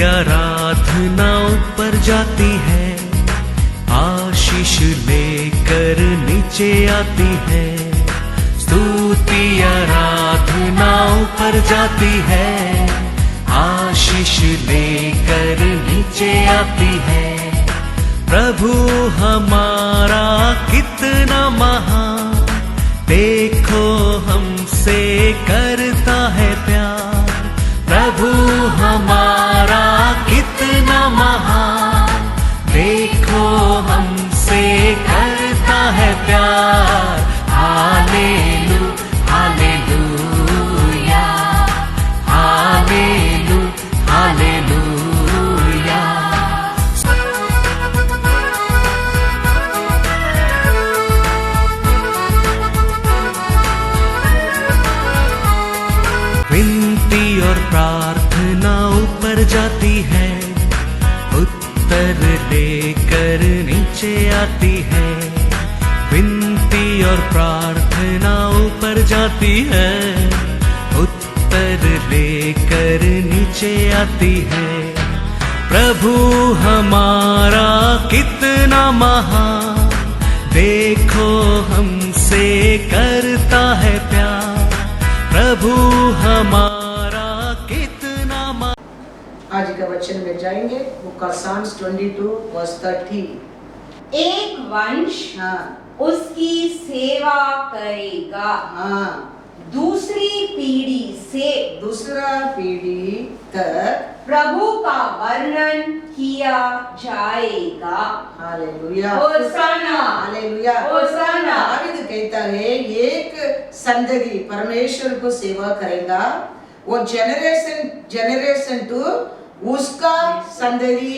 आराधना ऊपर जाती है, आशीष लेकर नीचे आती है। स्तुति आराधना ऊपर जाती है, आशीष लेकर नीचे आती है। प्रभु हमारा कितना महान, देखो हमसे करता है प्यार। प्रभु हमारा कितना महान, देखो हमसे करता है प्यार। हालेलू हालेलूया, हालेलू हालेलूया। विनती और प्रार्थना ऊपर जाती है, उत्तर लेकर नीचे आती है। विनती और प्रार्थना ऊपर जाती है, उत्तर लेकर नीचे आती है। प्रभु हमारा कितना महान, देखो हमसे करता है प्यार। प्रभु हमारा कितना आज का वचन में जाएंगे, बुक ऑफ साम्स 22:30। एक वंश उसकी सेवा करेगा, दूसरी पीढ़ी से दूसरा पीढ़ी तक प्रभु का वर्णन किया जाएगा। Hallelujah hosanna, hallelujah hosanna. दावीद कहता है एक संतति परमेश्वर को सेवा करेगा, वो जनरेशन टू उसका संतति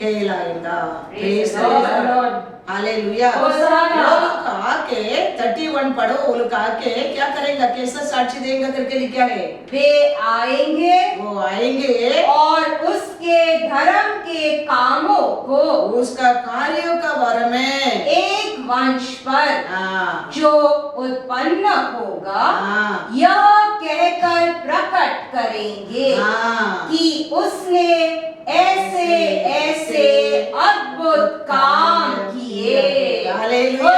कहलाएगा। Praise the Lord, hallelujah. वो लोग आके 31 पढ़ो, वो लोग आके क्या करेगा, कैसा साक्षी देगा करके लिखा है। वे आएंगे, वो आएंगे और उसके धर्म के कामों को, उसका कार्यों का बारे में एक वंश पर जो उत्पन्न होगा यह कहकर प्रकट करेंगे कि उसने ऐसे ऐसे अद्भुत काम किए। हालेलुया। वो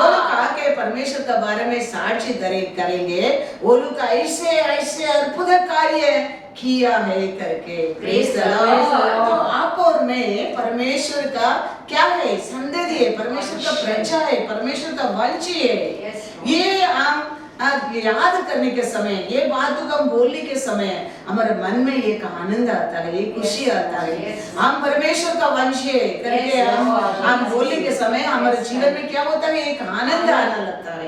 लोग आके परमेश्वर के बारे में साक्षी करेंगे, वो लोग ऐसे ऐसे अद्भुत कार्य किया है करके। Praise the Lord. तो आप और मैं परमेश्वर का क्या है, संतति है, परमेश्वर का प्रजा है, परमेश्वर का वंश है। ये हम याद करने के समय, ये बातों को हम बोलने के समय हमारे मन में एक आनंद आता है, एक खुशी आता है। हम परमेश्वर का वंश है करके हम बोलने के समय हमारे जीवन में क्या होता है, एक आनंद आने लगता है।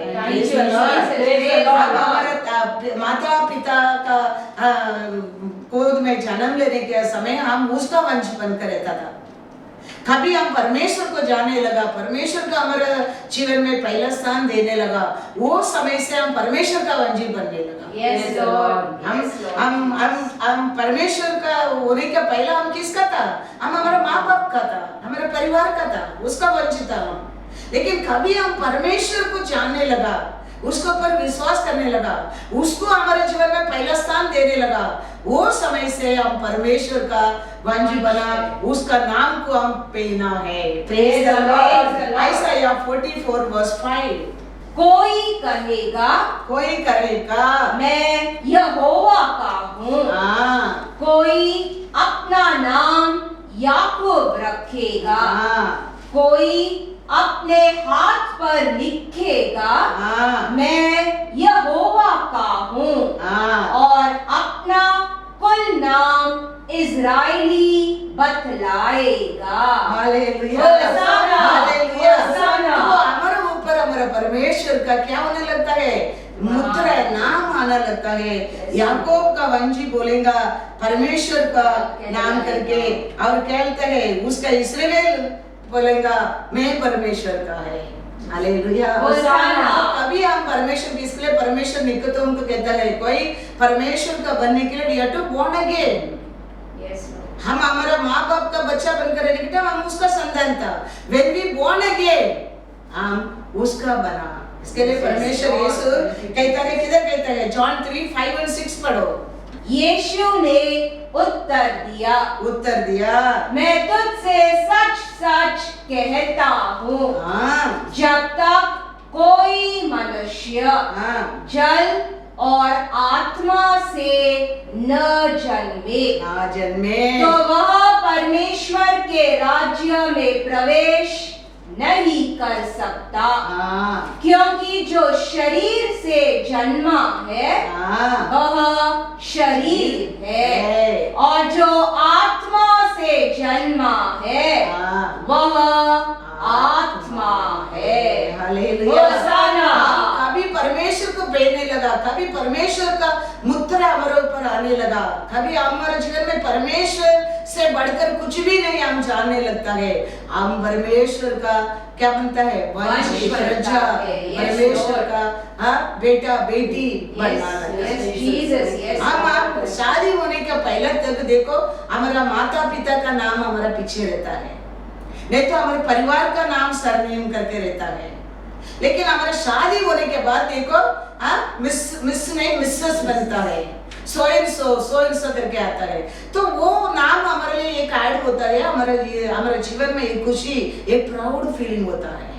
हमारे माता पिता का गोद में जन्म लेने के समय हम उसका वंश बनकर रहता था। कभी हम परमेश्वर को जानने लगा, परमेश्वर का हमारे जीवन में पहला स्थान देने लगा, वो समय से हम परमेश्वर का वंशी बनने लगा। Yes, Lord. हम परमेश्वर का होने का पहला हम किसका था, हम हमारे माँ बाप का था, हमारे परिवार का था, उसका वंश था हम। लेकिन कभी हम परमेश्वर को जानने लगा, उसके ऊपर विश्वास करने लगा, उसको हमारे जीवन में पहला स्थान देने लगा, वो समय से हम परमेश्वर का वंश बना, उसका नाम को हम पहना है। Praise the Lord. आइसाया 44:5। कोई कहेगा मैं यहोवा का हूँ, कोई अपना नाम याकूब रखेगा, कोई अपने हाथ पर लिखेगा मैं यहोवा का हूँ, और अपना कुल नाम इज़राइली बतलाएगा। Hallelujah hallelujah. हमारे ऊपर हमारा परमेश्वर का क्या होने लगता है, मुद्रा नाम आना लगता है। याकूब का वंशी बोलेगा परमेश्वर का नाम करके, और कहता है उसका इस्राएल बोलेगा मैं परमेश्वर का है। हालेलुया। कभी हम परमेश्वर किसके लिए, परमेश्वर निकटों को कहता है कोई परमेश्वर का बनने के लिए we have to born again। हम हमारा माँ बाप का बच्चा बनकर रहने के लिए हम उसका संतान था। When we born again हम उसका बना। इसके लिए परमेश्वर यीशु कहता है, किधर कहता है, जॉन 3:5 और 6 पढ़ो। यीशु ने उत्तर दिया मैं तुझसे सच सच कहता हूँ हाँ जब तक कोई मनुष्य जल और आत्मा से न जन्मे तो वह परमेश्वर के राज्य में प्रवेश नहीं कर सकता। क्योंकि जो शरीर से जन्मा है वह शरीर है और जो आत्मा से जन्मा है वह आत्मा है। हालेलुया। होसाना। कभी परमेश्वर को बेचने लगा, कभी परमेश्वर का मुद्रा हमारे ऊपर आने लगा, कभी हमारे जीवन में परमेश्वर से बढ़कर कुछ भी नहीं हम जानने लगता है। हम परमेश्वर का क्या बनता है? वंश प्रजा, परमेश्वर का बेटा बेटी बनना लगता है। हम शादी होने का पहले तक देखो हमारा माता पिता का नाम हमारा पीछे रहता है, नहीं तो हमारे परिवार का नाम सरनेम करके रहता है। लेकिन हमारा शादी होने के बाद देखो मिस नहीं मिसेस बनता है, सो एंड सो करके आता है। तो वो नाम हमारे लिए एक ऐड होता है, हमारे जीवन में एक खुशी, एक प्राउड फीलिंग होता है।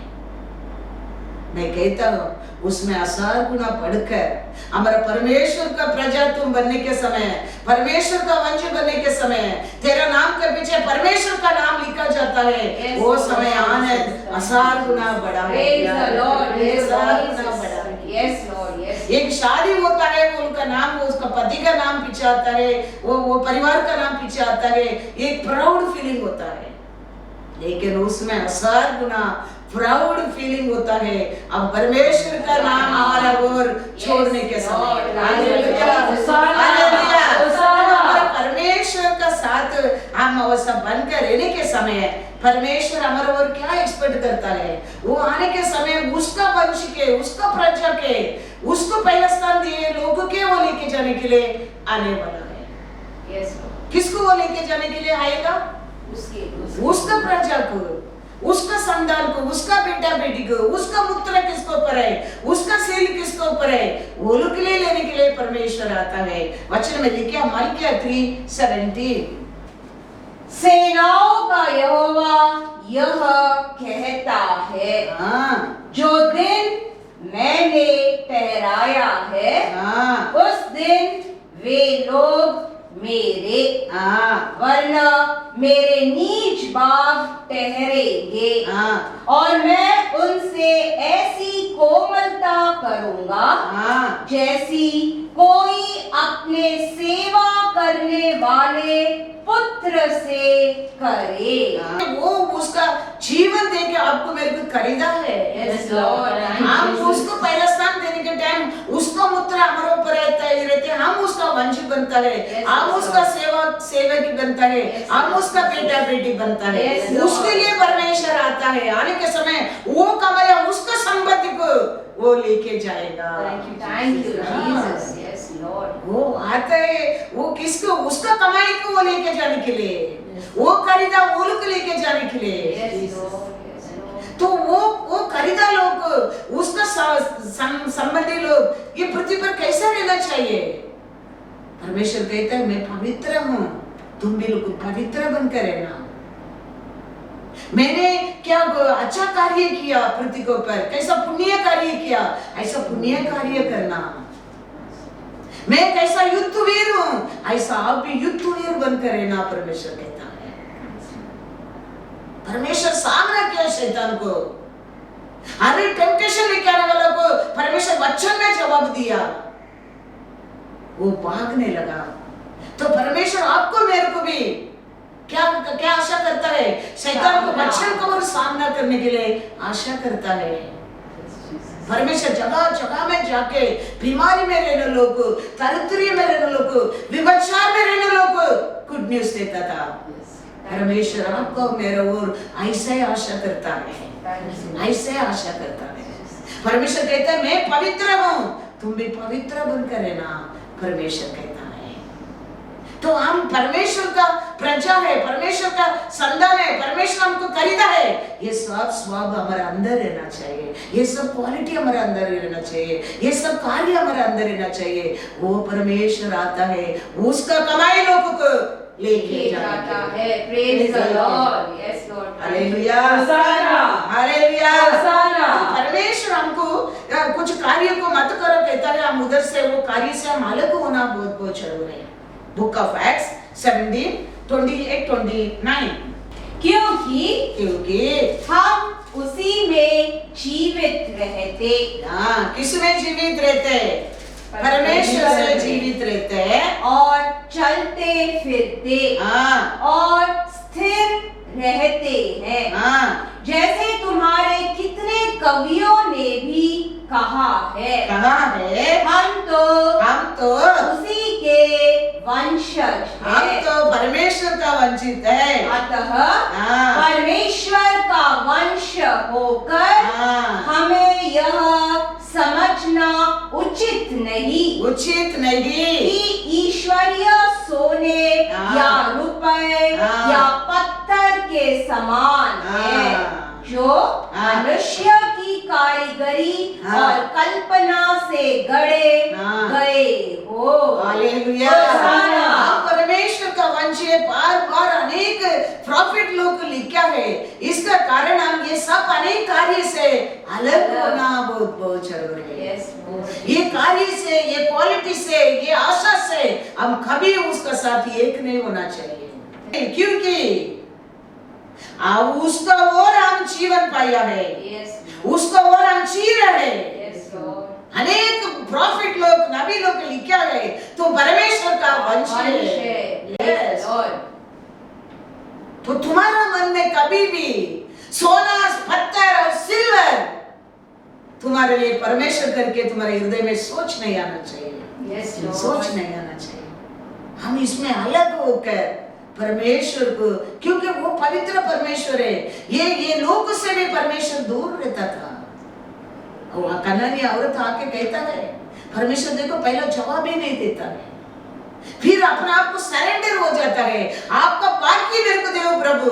मैं कहता हूँ उसमें 1000 गुना बढ़कर हमारा परमेश्वर का प्रजा तुम बनने के समय, परमेश्वर का वंश बनने के समय, तेरा नाम के पीछे परमेश्वर का नाम लिखा जाता है। वो समय आनंद 1000 गुना बढ़ा है। एक शादी होता है, वो उनका नाम, वो उसका पति का नाम पीछे आता है, वो परिवार का नाम पीछे आता है, एक प्राउड फीलिंग होता है। लेकिन उसमें 1000 गुना प्राउड फीलिंग होता है अब परमेश्वर का नाम हमारा ओर छोड़ने के समय। परमेश्वर का साथ हम वैसा बनकर रहने के समय परमेश्वर हमारे ओर क्या एक्सपेक्ट करता है? वो आने के समय उसका वंश के, उसका प्रजा के, उसको पहला स्थान दिए लोगों के वो लेके जाने के लिए आने वाला है। किसको वो लेके जाने के लिए आएगा? उसका प्रजा को, उसका संतान को, उसका बेटा बेटी को, उसका पुत्र किसको ऊपर है, उसका सील किसको ऊपर है, वो लोग के लिए लेने के लिए परमेश्वर आता है। वचन में लिखा मलकिया 3:17 सेनाओं का यहोवा यह कहता है जो दिन मैंने ठहराया है उस दिन वे लोग मेरे वरना मेरे नीच बाग ठहरेंगे और मैं उनसे ऐसी कोमलता करूंगा जैसी कोई अपने सेवा करने वाले पुत्र से करे। वो उसका जीवन दे के आपको मेरे को खरीदा है। हम उसको पहला स्थान देने के टाइम उसका मुद्रा हमारे ऊपर रहते हैं, हम उसका वंश बनता है, हम उसका सेवक बनता है, हम उसका बेटा बेटी बनता है। उसके लिए परमेश्वर आता है, आने के समय वो कमाया उसका संपत्ति को वो लेके जाएगा। Thank you, Jesus. Yes, Lord. वो आता है, वो किसको, उसका कमाई को वो लेके जाने के लिए, वो खरीदा वो लोग लेके जाने के लिए। तो वो खरीदा लोग, उसका संबंधी लोग ये पृथ्वी पर कैसा रहना चाहिए? परमेश्वर कहता है मैं पवित्र हूँ, तुम भी लोग पवित्र बनकर रहना। मैंने क्या अच्छा कार्य किया पृथ्वी के ऊपर, कैसा पुण्य कार्य किया, ऐसा पुण्य कार्य करना। मैं कैसा युद्धवीर हूँ, ऐसा आप भी युद्धवीर बनकर रहना, परमेश्वर कहता है। परमेश्वर सामना किया शैतान को, हर टेम्पटेशन लेके आने वालों को परमेश्वर वचन में जवाब दिया, वो भागने लगा। तो परमेश्वर आपको मेरे को भी क्या आशा करता है? शैतान को वचन को सामना करने के लिए आशा करता है। परमेश्वर जगह जगह में जाके बीमारी में रहने लोग को, दरिद्री में रहने लोग को, विभचार में रहने लोग को गुड न्यूज देता था। परमेश्वर आपको मेरे ओर ऐसे आशा करता है, ऐसे आशा करता है। परमेश्वर कहता है मैं पवित्र हूँ, तुम भी पवित्र बनकर रहना, परमेश्वर कहता है। तो हम हम परमेश्वर का प्रजा है, परमेश्वर का संतान है, परमेश्वर हमको खरीदा है। ये सब स्वभाव हमारे अंदर रहना चाहिए, ये सब क्वालिटी हमारे अंदर रहना चाहिए, ये सब कार्य हमारे अंदर रहना चाहिए। वो परमेश्वर आता है, उसका कमाई लोगों को लेके जाता है। Praise the Lord. Yes, Lord. Hallelujah, hosanna, hallelujah. Hosanna. परमेश्वर हमको कुछ कार्य को मत करो कहता है, हम उधर से वो कार्य से हम अलग होना बहुत बहुत जरूरी है। Book of acts 17:28-29। क्योंकि हम उसी में जीवित रहते। किसमें जीवित रहते? परमेश्वर से जीवित रहते हैं और चलते फिरते और स्थिर रहते हैं। जैसे तुम्हारे कितने कवियों ने भी कहा है, हम तो उसी के वंशज हैं। हम तो परमेश्वर का वंचित है। अतः परमेश्वर का वंश होकर हमें यह समझना उचित नहीं कि ईश्वरीय सोने या रुपए या पत्थर के समान है, जो मनुष्य की कारीगरी और कल्पना से गढ़े गए हो। हालेलुया। हम परमेश्वर का वंश है। बार अनेक प्रॉफिट लोग को लिखा है, इसका कारण हम ये सब अनेक कार्य से अलग होना बहुत बहुत जरूरी है। ये कार्य से, ये क्वालिटी से, ये आशा से हम कभी उसका साथ एक नहीं होना चाहिए, क्योंकि उसका और हम जीवन पाया है, उसका और हम जी रहे हैं। अनेक प्रॉफिट लोग, नबी लोग लिखा है, तो परमेश्वर का वंश है। तो तुम्हारा मन में कभी भी सोना, पत्थर और सिल्वर तुम्हारे लिए परमेश्वर करके तुम्हारे हृदय में सोच नहीं आना चाहिए। सोच नहीं आना चाहिए। हम इसमें अलग होकर परमेश्वर को, क्योंकि वो पवित्र परमेश्वर है। ये लोग से भी परमेश्वर दूर रहता था। और कनानी औरत आके कहता है, परमेश्वर देखो पहला जवाब ही नहीं देता है, फिर अपने आप को सरेंडर हो जाता है, आपका बाकी मेरे को दो प्रभु।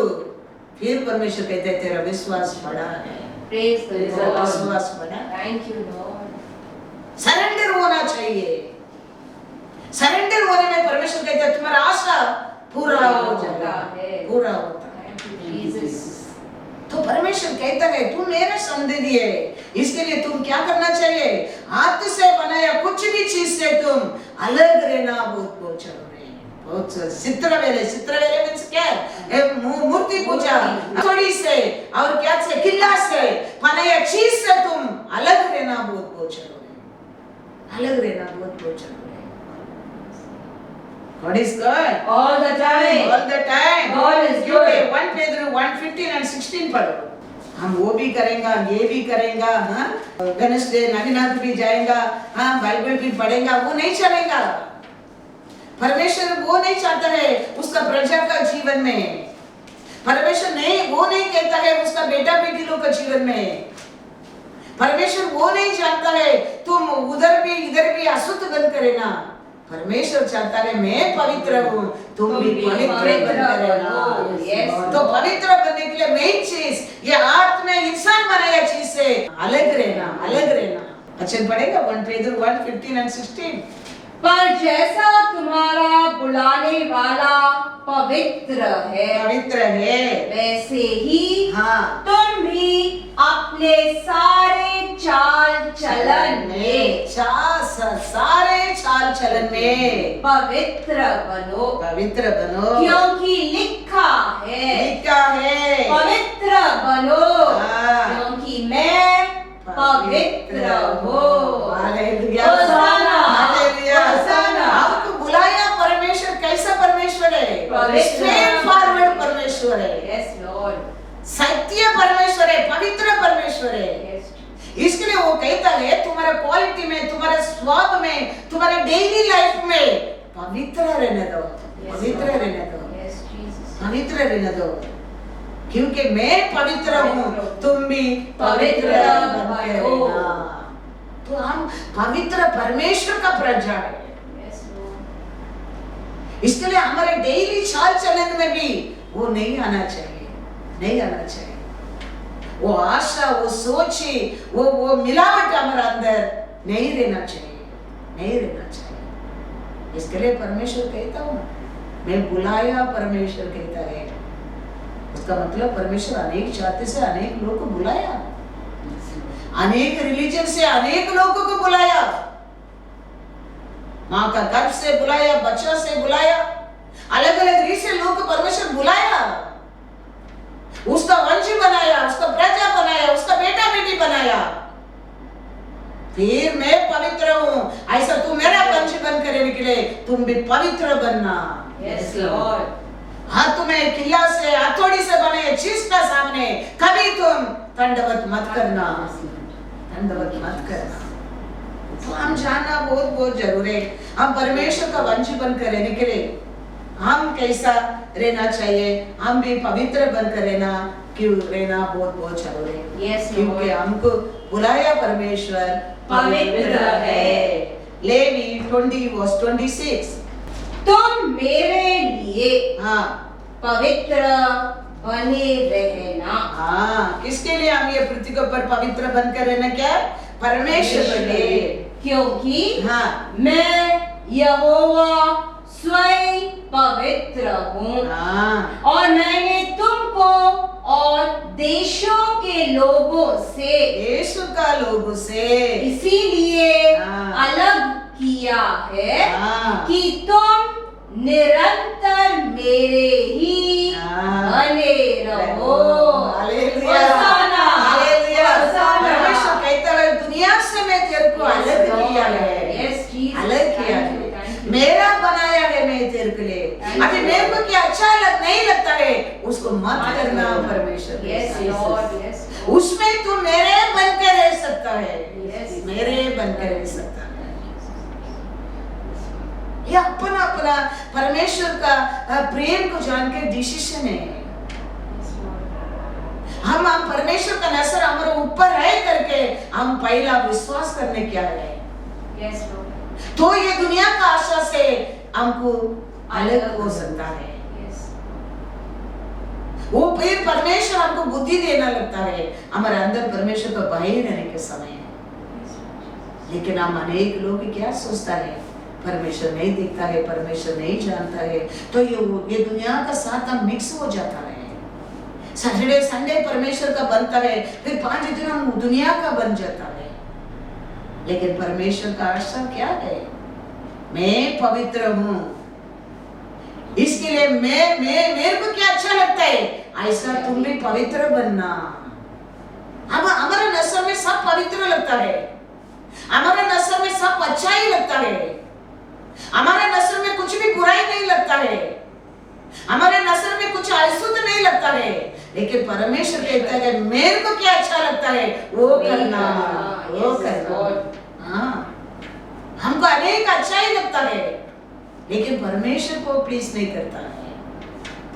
फिर परमेश्वर कहते हैं तेरा विश्वास बड़ा है। विश्वास बड़ा। Thank you, Lord. सरेंडर होना चाहिए। सरेंडर होने में परमेश्वर कहते हैं तुम्हारा आशा पूरा हो जाता है, पूरा होता है। तो परमेश्वर कहता है तुम मेरे संदेही है, इसके लिए तुम क्या करना चाहिए? हाथ से बनाया कुछ भी चीज से तुम अलग रहना बहुत बहुत जरूरी है। बहुत चित्रवेले मीन्स क्या है? मूर्ति पूजा थोड़ी से और क्या से, किला से बनाया चीज से तुम अलग रहना बहुत बहुत जरूरी है। अलग रहना बहुत बहुत जरूरी है। God is good All the time. all the time. God is good. 1 Peter 1:15 and 16 पढ़ो। हम वो भी करेंगे, ये भी करेंगे, वेडनेसडे नवीनाथ भी जाएगा, बाइबल भी पढ़ेगा, वो नहीं चलेगा। परमेश्वर वो नहीं चाहता है उसका प्रजा का जीवन में। परमेश्वर नहीं, वो नहीं कहता है उसका बेटा बेटी लोग का जीवन में। परमेश्वर वो नहीं चाहता है तुम उधर भी इधर भी अशुद्ध बन करे ना। परमेश्वर चाहता है मैं पवित्र हूँ, तुम भी पवित्र बनकर रहना। तो पवित्र बनने के लिए मेन चीज ये आत्मा में इंसान बनाया चीज से अलग रहना, अलग रहना। अच्छा पढ़ेगा 1 Peter 1:15 and 16। पर जैसा तुम्हारा बुलाने वाला पवित्र है, वैसे ही तुम भी अपने सारे चाल चलन में पवित्र बनो, क्योंकि लिखा है पवित्र बनो, क्योंकि मैं पवित्र हूँ। आपको बुलाया परमेश्वर कैसा परमेश्वर है? स्ट्रेट फॉरवर्ड परमेश्वर है, सत्य परमेश्वर है, पवित्र परमेश्वर है। इसके लिए वो कहता है तुम्हारे क्वालिटी में, तुम्हारे स्वभाव में, तुम्हारे डेली लाइफ में पवित्र रहने दो, पवित्र रहने दो, पवित्र रहने दो, क्योंकि मैं पवित्र हूँ, तुम भी पवित्र बनो। तो हम पवित्र परमेश्वर का प्रजा है। इसके लिए हमारे डेली चाल चलन में भी वो नहीं आना चाहिए, नहीं आना चाहिए। वो आशा, वो सोची, वो मिलावट हमारे अंदर नहीं रहना चाहिए, नहीं रहना चाहिए। इसके लिए परमेश्वर कहता हूँ, मैं बुलाया परमेश्वर कहता है। उसका मतलब परमेश्वर अनेक जाति से अनेक लोगों को बुलाया, अनेक रिलीजन से अनेक लोगों को बुलाया, माँ का गर्भ से बुलाया, बच्चा से बुलाया, अलग अलग रीत से लोगों को परमेश्वर बुलाया, उसका वंश बनाया, उसका प्रजा बनाया, उसका बेटा बेटी बनाया। फिर मैं पवित्र हूँ, ऐसा तू मेरा वंश बनकर निकले, तुम भी पवित्र बनना। Yes, Lord. हाँ, तुम्हें किला से हथौड़ी से बने चीज का सामने कभी तुम दंडवत मत करना, दंडवत मत करना। तो हम जानना बहुत बहुत जरूरी है, हम परमेश्वर का वंश बनकर रहने के लिए हम कैसा रहना चाहिए, हम भी पवित्र बनकर रहना बहुत बहुत जरूरी है। Yes, क्योंकि Lord. हमको बुलाया परमेश्वर पवित्र है। लेवी 20:26। तुम मेरे लिए हाँ पवित्र बने रहना। हाँ, किसके लिए हम ये पृथ्वी के ऊपर पवित्र बनकर रहना? क्या? परमेश्वर के लिए। क्योंकि हाँ मैं यहोवा स्वयं पवित्र हूँ, हाँ और मैंने तुमको और देशों के लोगों से, यीशु का लोगों से इसीलिए हाँ। अलग किया है हाँ। कि तुम निरंतर मेरे ही हाँ। बने रहो। Hallelujah, hosanna, hallelujah. होसाना। परमेश्वर कहता है, दुनिया से मैं तेरे को अलग किया है, Yes, Jesus. अलग किया Thank you, है, thank you. मेरा बनाया है मैं तेरे के लिए। Thank अभी you. मेरे को क्या अच्छा नहीं लगता है, उसको मत मत करना। करो। परमेश्वर Yes, Lord. Yes, Lord. उसमें तू मेरे बनकर रह सकता है, Yes. मेरे बनकर रह सकता है। ये अपना अपना परमेश्वर का प्रेम को जान के डिसीजन है। हम परमेश्वर का नजर हमारे ऊपर है करके हम पहला विश्वास करने क्या है, Yes, Lord. तो ये दुनिया का आशा से हमको अलग हो सकता है। Yes. वो फिर परमेश्वर हमको बुद्धि देना लगता है हमारे अंदर परमेश्वर का भय रहने के समय है। लेकिन हम अनेक लोग क्या सोचता है, परमेश्वर नहीं दिखता है, परमेश्वर नहीं जानता है, तो ये दुनिया का साथ हम मिक्स हो जाता है। सैटरडे संडे परमेश्वर का बनता है, फिर 5 दिन हम दुनिया का बन जाता है। लेकिन परमेश्वर का आशा क्या है? मैं पवित्र हूँ, इसके लिए मेरे को क्या अच्छा लगता है, ऐसा तुम भी पवित्र बनना। अब हमारे नजर में सब पवित्र लगता है, हमारे नजर में सब अच्छा ही लगता है, हमारे नजर में कुछ भी बुराई नहीं लगता है, हमारे नजर में कुछ अशुद्ध नहीं लगता है। लेकिन परमेश्वर कहता है मेरे को क्या अच्छा लगता है वो करना, वो करना। हाँ, हमको अनेक अच्छा ही लगता है, लेकिन परमेश्वर को प्लीज नहीं करता है,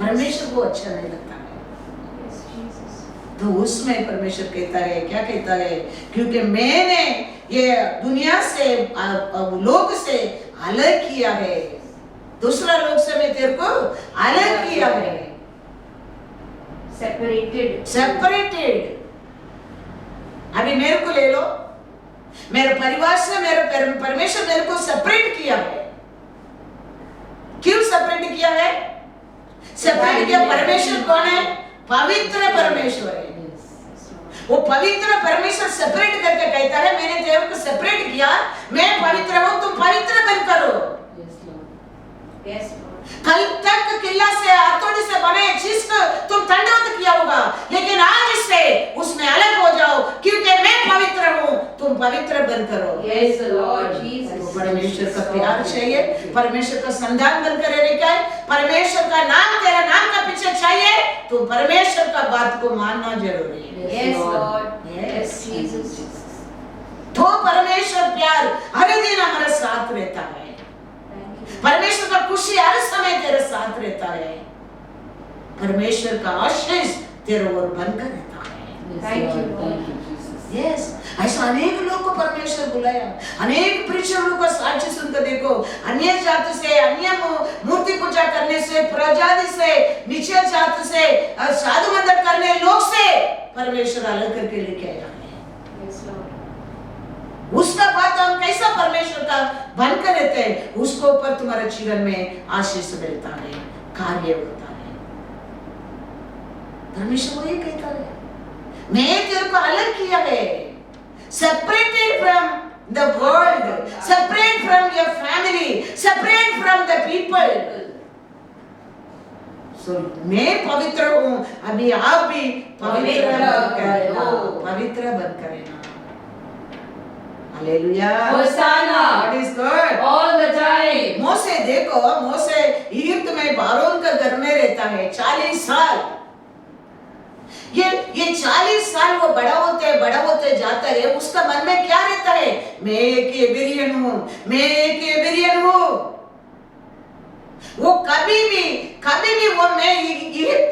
परमेश्वर को अच्छा नहीं लगता है। तो उसमें परमेश्वर कहता है, क्या कहता है? क्योंकि मैंने ये दुनिया से लोग से अलग किया है, दूसरा लोग से मैं तेरे को अलग किया है, सेपरेटेड। अभी मेरे को ले लो, मेरे परिवार से मेरे परमेश्वर मेरे को सेपरेट किया है। क्यों सेपरेट किया है? सेपरेट किया, परमेश्वर कौन है? पवित्र परमेश्वर है। वो पवित्र परमेश्वर सेपरेट करके कहता है मैंने तेरे को सेपरेट किया, मैं पवित्र हूं, तुम पवित्र बन करो। कल तक किला से हथौड़ी से बने चीज को तुम दंडवत किया होगा, लेकिन आज से उसमें अलग हो जाओ, क्योंकि मैं पवित्र हूँ, तुम पवित्र बन करो। Yes, Lord Jesus. परमेश्वर का प्यार चाहिए, परमेश्वर का संतान बनकर रहने का है, परमेश्वर का नाम तेरा नाम का पीछे चाहिए, तो परमेश्वर का बात को मानना जरूरी है। Yes, Lord. Yes, Jesus. तो परमेश्वर प्यार हर दिन हमारे साथ रहता है, परमेश्वर का खुशी हर समय तेरे साथ रहता है, परमेश्वर का आशीष तेरे ओर बनकर रहता है। Thank you, Lord. Yes, ऐसा अनेक लोग को परमेश्वर बुलाया, अनेक प्रीचरों का साक्ष्य सुनकर देखो, अन्य जाति से अन्य मूर्ति से, प्रजाति से, नीचे जाति से, साधु मंदिर करने लोग से परमेश्वर अलग करके लेके आया है। Yes, Lord. उसका बात हम कैसा परमेश्वर का बनकर रहते हैं, उसको ऊपर तुम्हारे जीवन में आशीष मिलता है, कार्य होता है। परमेश्वर वही कहता है, मैं तेरे को अलग किया है, separated from the world, separate from your family, separate from the people. So मैं पवित्र हूँ, अभी आप भी पवित्र बनकर रहना, पवित्र बनकर रहना। Hallelujah, Hosanna. God is good. All the time. मोसे देखो, मोसे इजिप्ट में बारोन का घर में रहता है 40 साल। ये 40 साल वो बड़ा होते जाता है, उसका मन में क्या रहता है? मैं एक इब्रियन हूँ, मैं एक इब्रियन हूँ। वो कभी भी वो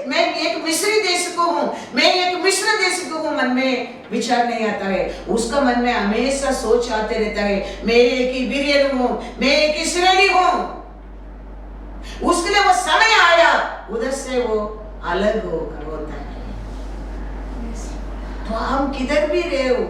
मैं एक मिस्री देश को हूँ, मैं एक मिस्र देश को हूँ, मन में विचार नहीं आता है। उसका मन में हमेशा सोच आते रहता है, मैं एक इब्रियन हूँ, मैं एक इस्राएली हूँ। उसके लिए वो समय आया, उधर से वो अलग होता है। तो हम किधर भी रहे हो,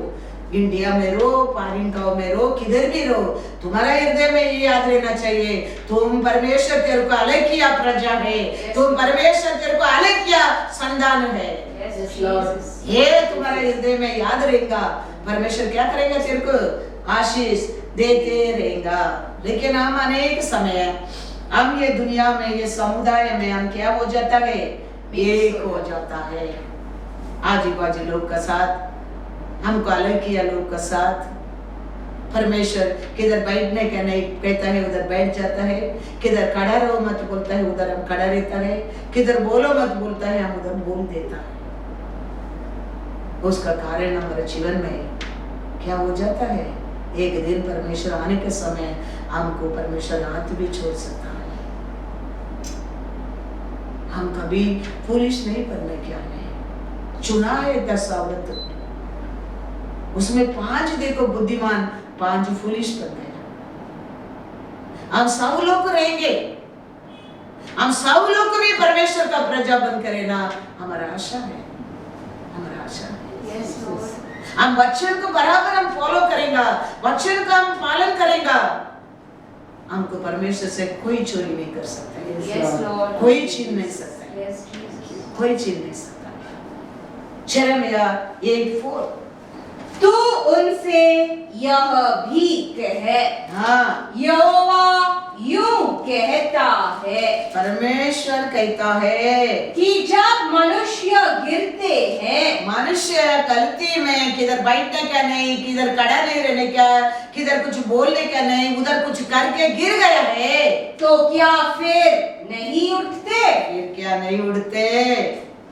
इंडिया में रहो, पारिन गांव में रहो, किधर भी रहो, तुम्हारा हृदय में ये याद रहना चाहिए, तुम परमेश्वर तेरे को अलग किया प्रजा है, तुम परमेश्वर तेरे को अलग किया संतान है। Yes, Lord. ये तुम्हारे हृदय में याद रहेगा। परमेश्वर क्या करेगा? तेरे को आशीष देते रहेगा। लेकिन हम अनेक समय हम ये दुनिया में, ये समुदाय में हम क्या हो जाता है? एक हो जाता है। आजू बाजू लोग का साथ, हमको अलग किया लोग का साथ। परमेश्वर किधर बैठने का नहीं कहता है, उधर बैठ जाता है। किधर खड़ा रहो मत बोलता है, उधर हम खड़ा रहता है। किधर बोलो मत बोलता है, हम उधर बोल देता है। उसका कारण हमारे जीवन में क्या हो जाता है? एक दिन परमेश्वर आने के समय हमको परमेश्वर हाथ भी छोड़ सकता है। हम कभी पुलिस नहीं बनने क्या है, चुना है 10 औरत, उसमें 5 देखो बुद्धिमान, 5 फुलिश बन गए। हम सब लोग रहेंगे, हम सब लोग को भी परमेश्वर का प्रजा बन करेना हमारा आशा है, हमारा आशा है। Yes, Lord. हम वचन को बराबर हम फॉलो करेंगे, वचन का हम पालन करेंगे, हमको परमेश्वर से कोई चोरी नहीं कर सकता। Yes, Lord. कोई छीन नहीं सकता, Yes, Jesus. कोई छीन नहीं सकता। यिर्मयाह 8:4। तू उनसे यह भी कह, हाँ, यहोवा यूं कहता है परमेश्वर कहता है कि जब मनुष्य गिरते हैं, मनुष्य गलती में किधर बैठने का नहीं, किधर खड़ा नहीं रहने का, किधर कुछ बोलने का नहीं, उधर कुछ करके गिर गया है, तो क्या फिर नहीं उठते? फिर क्या नहीं उड़ते?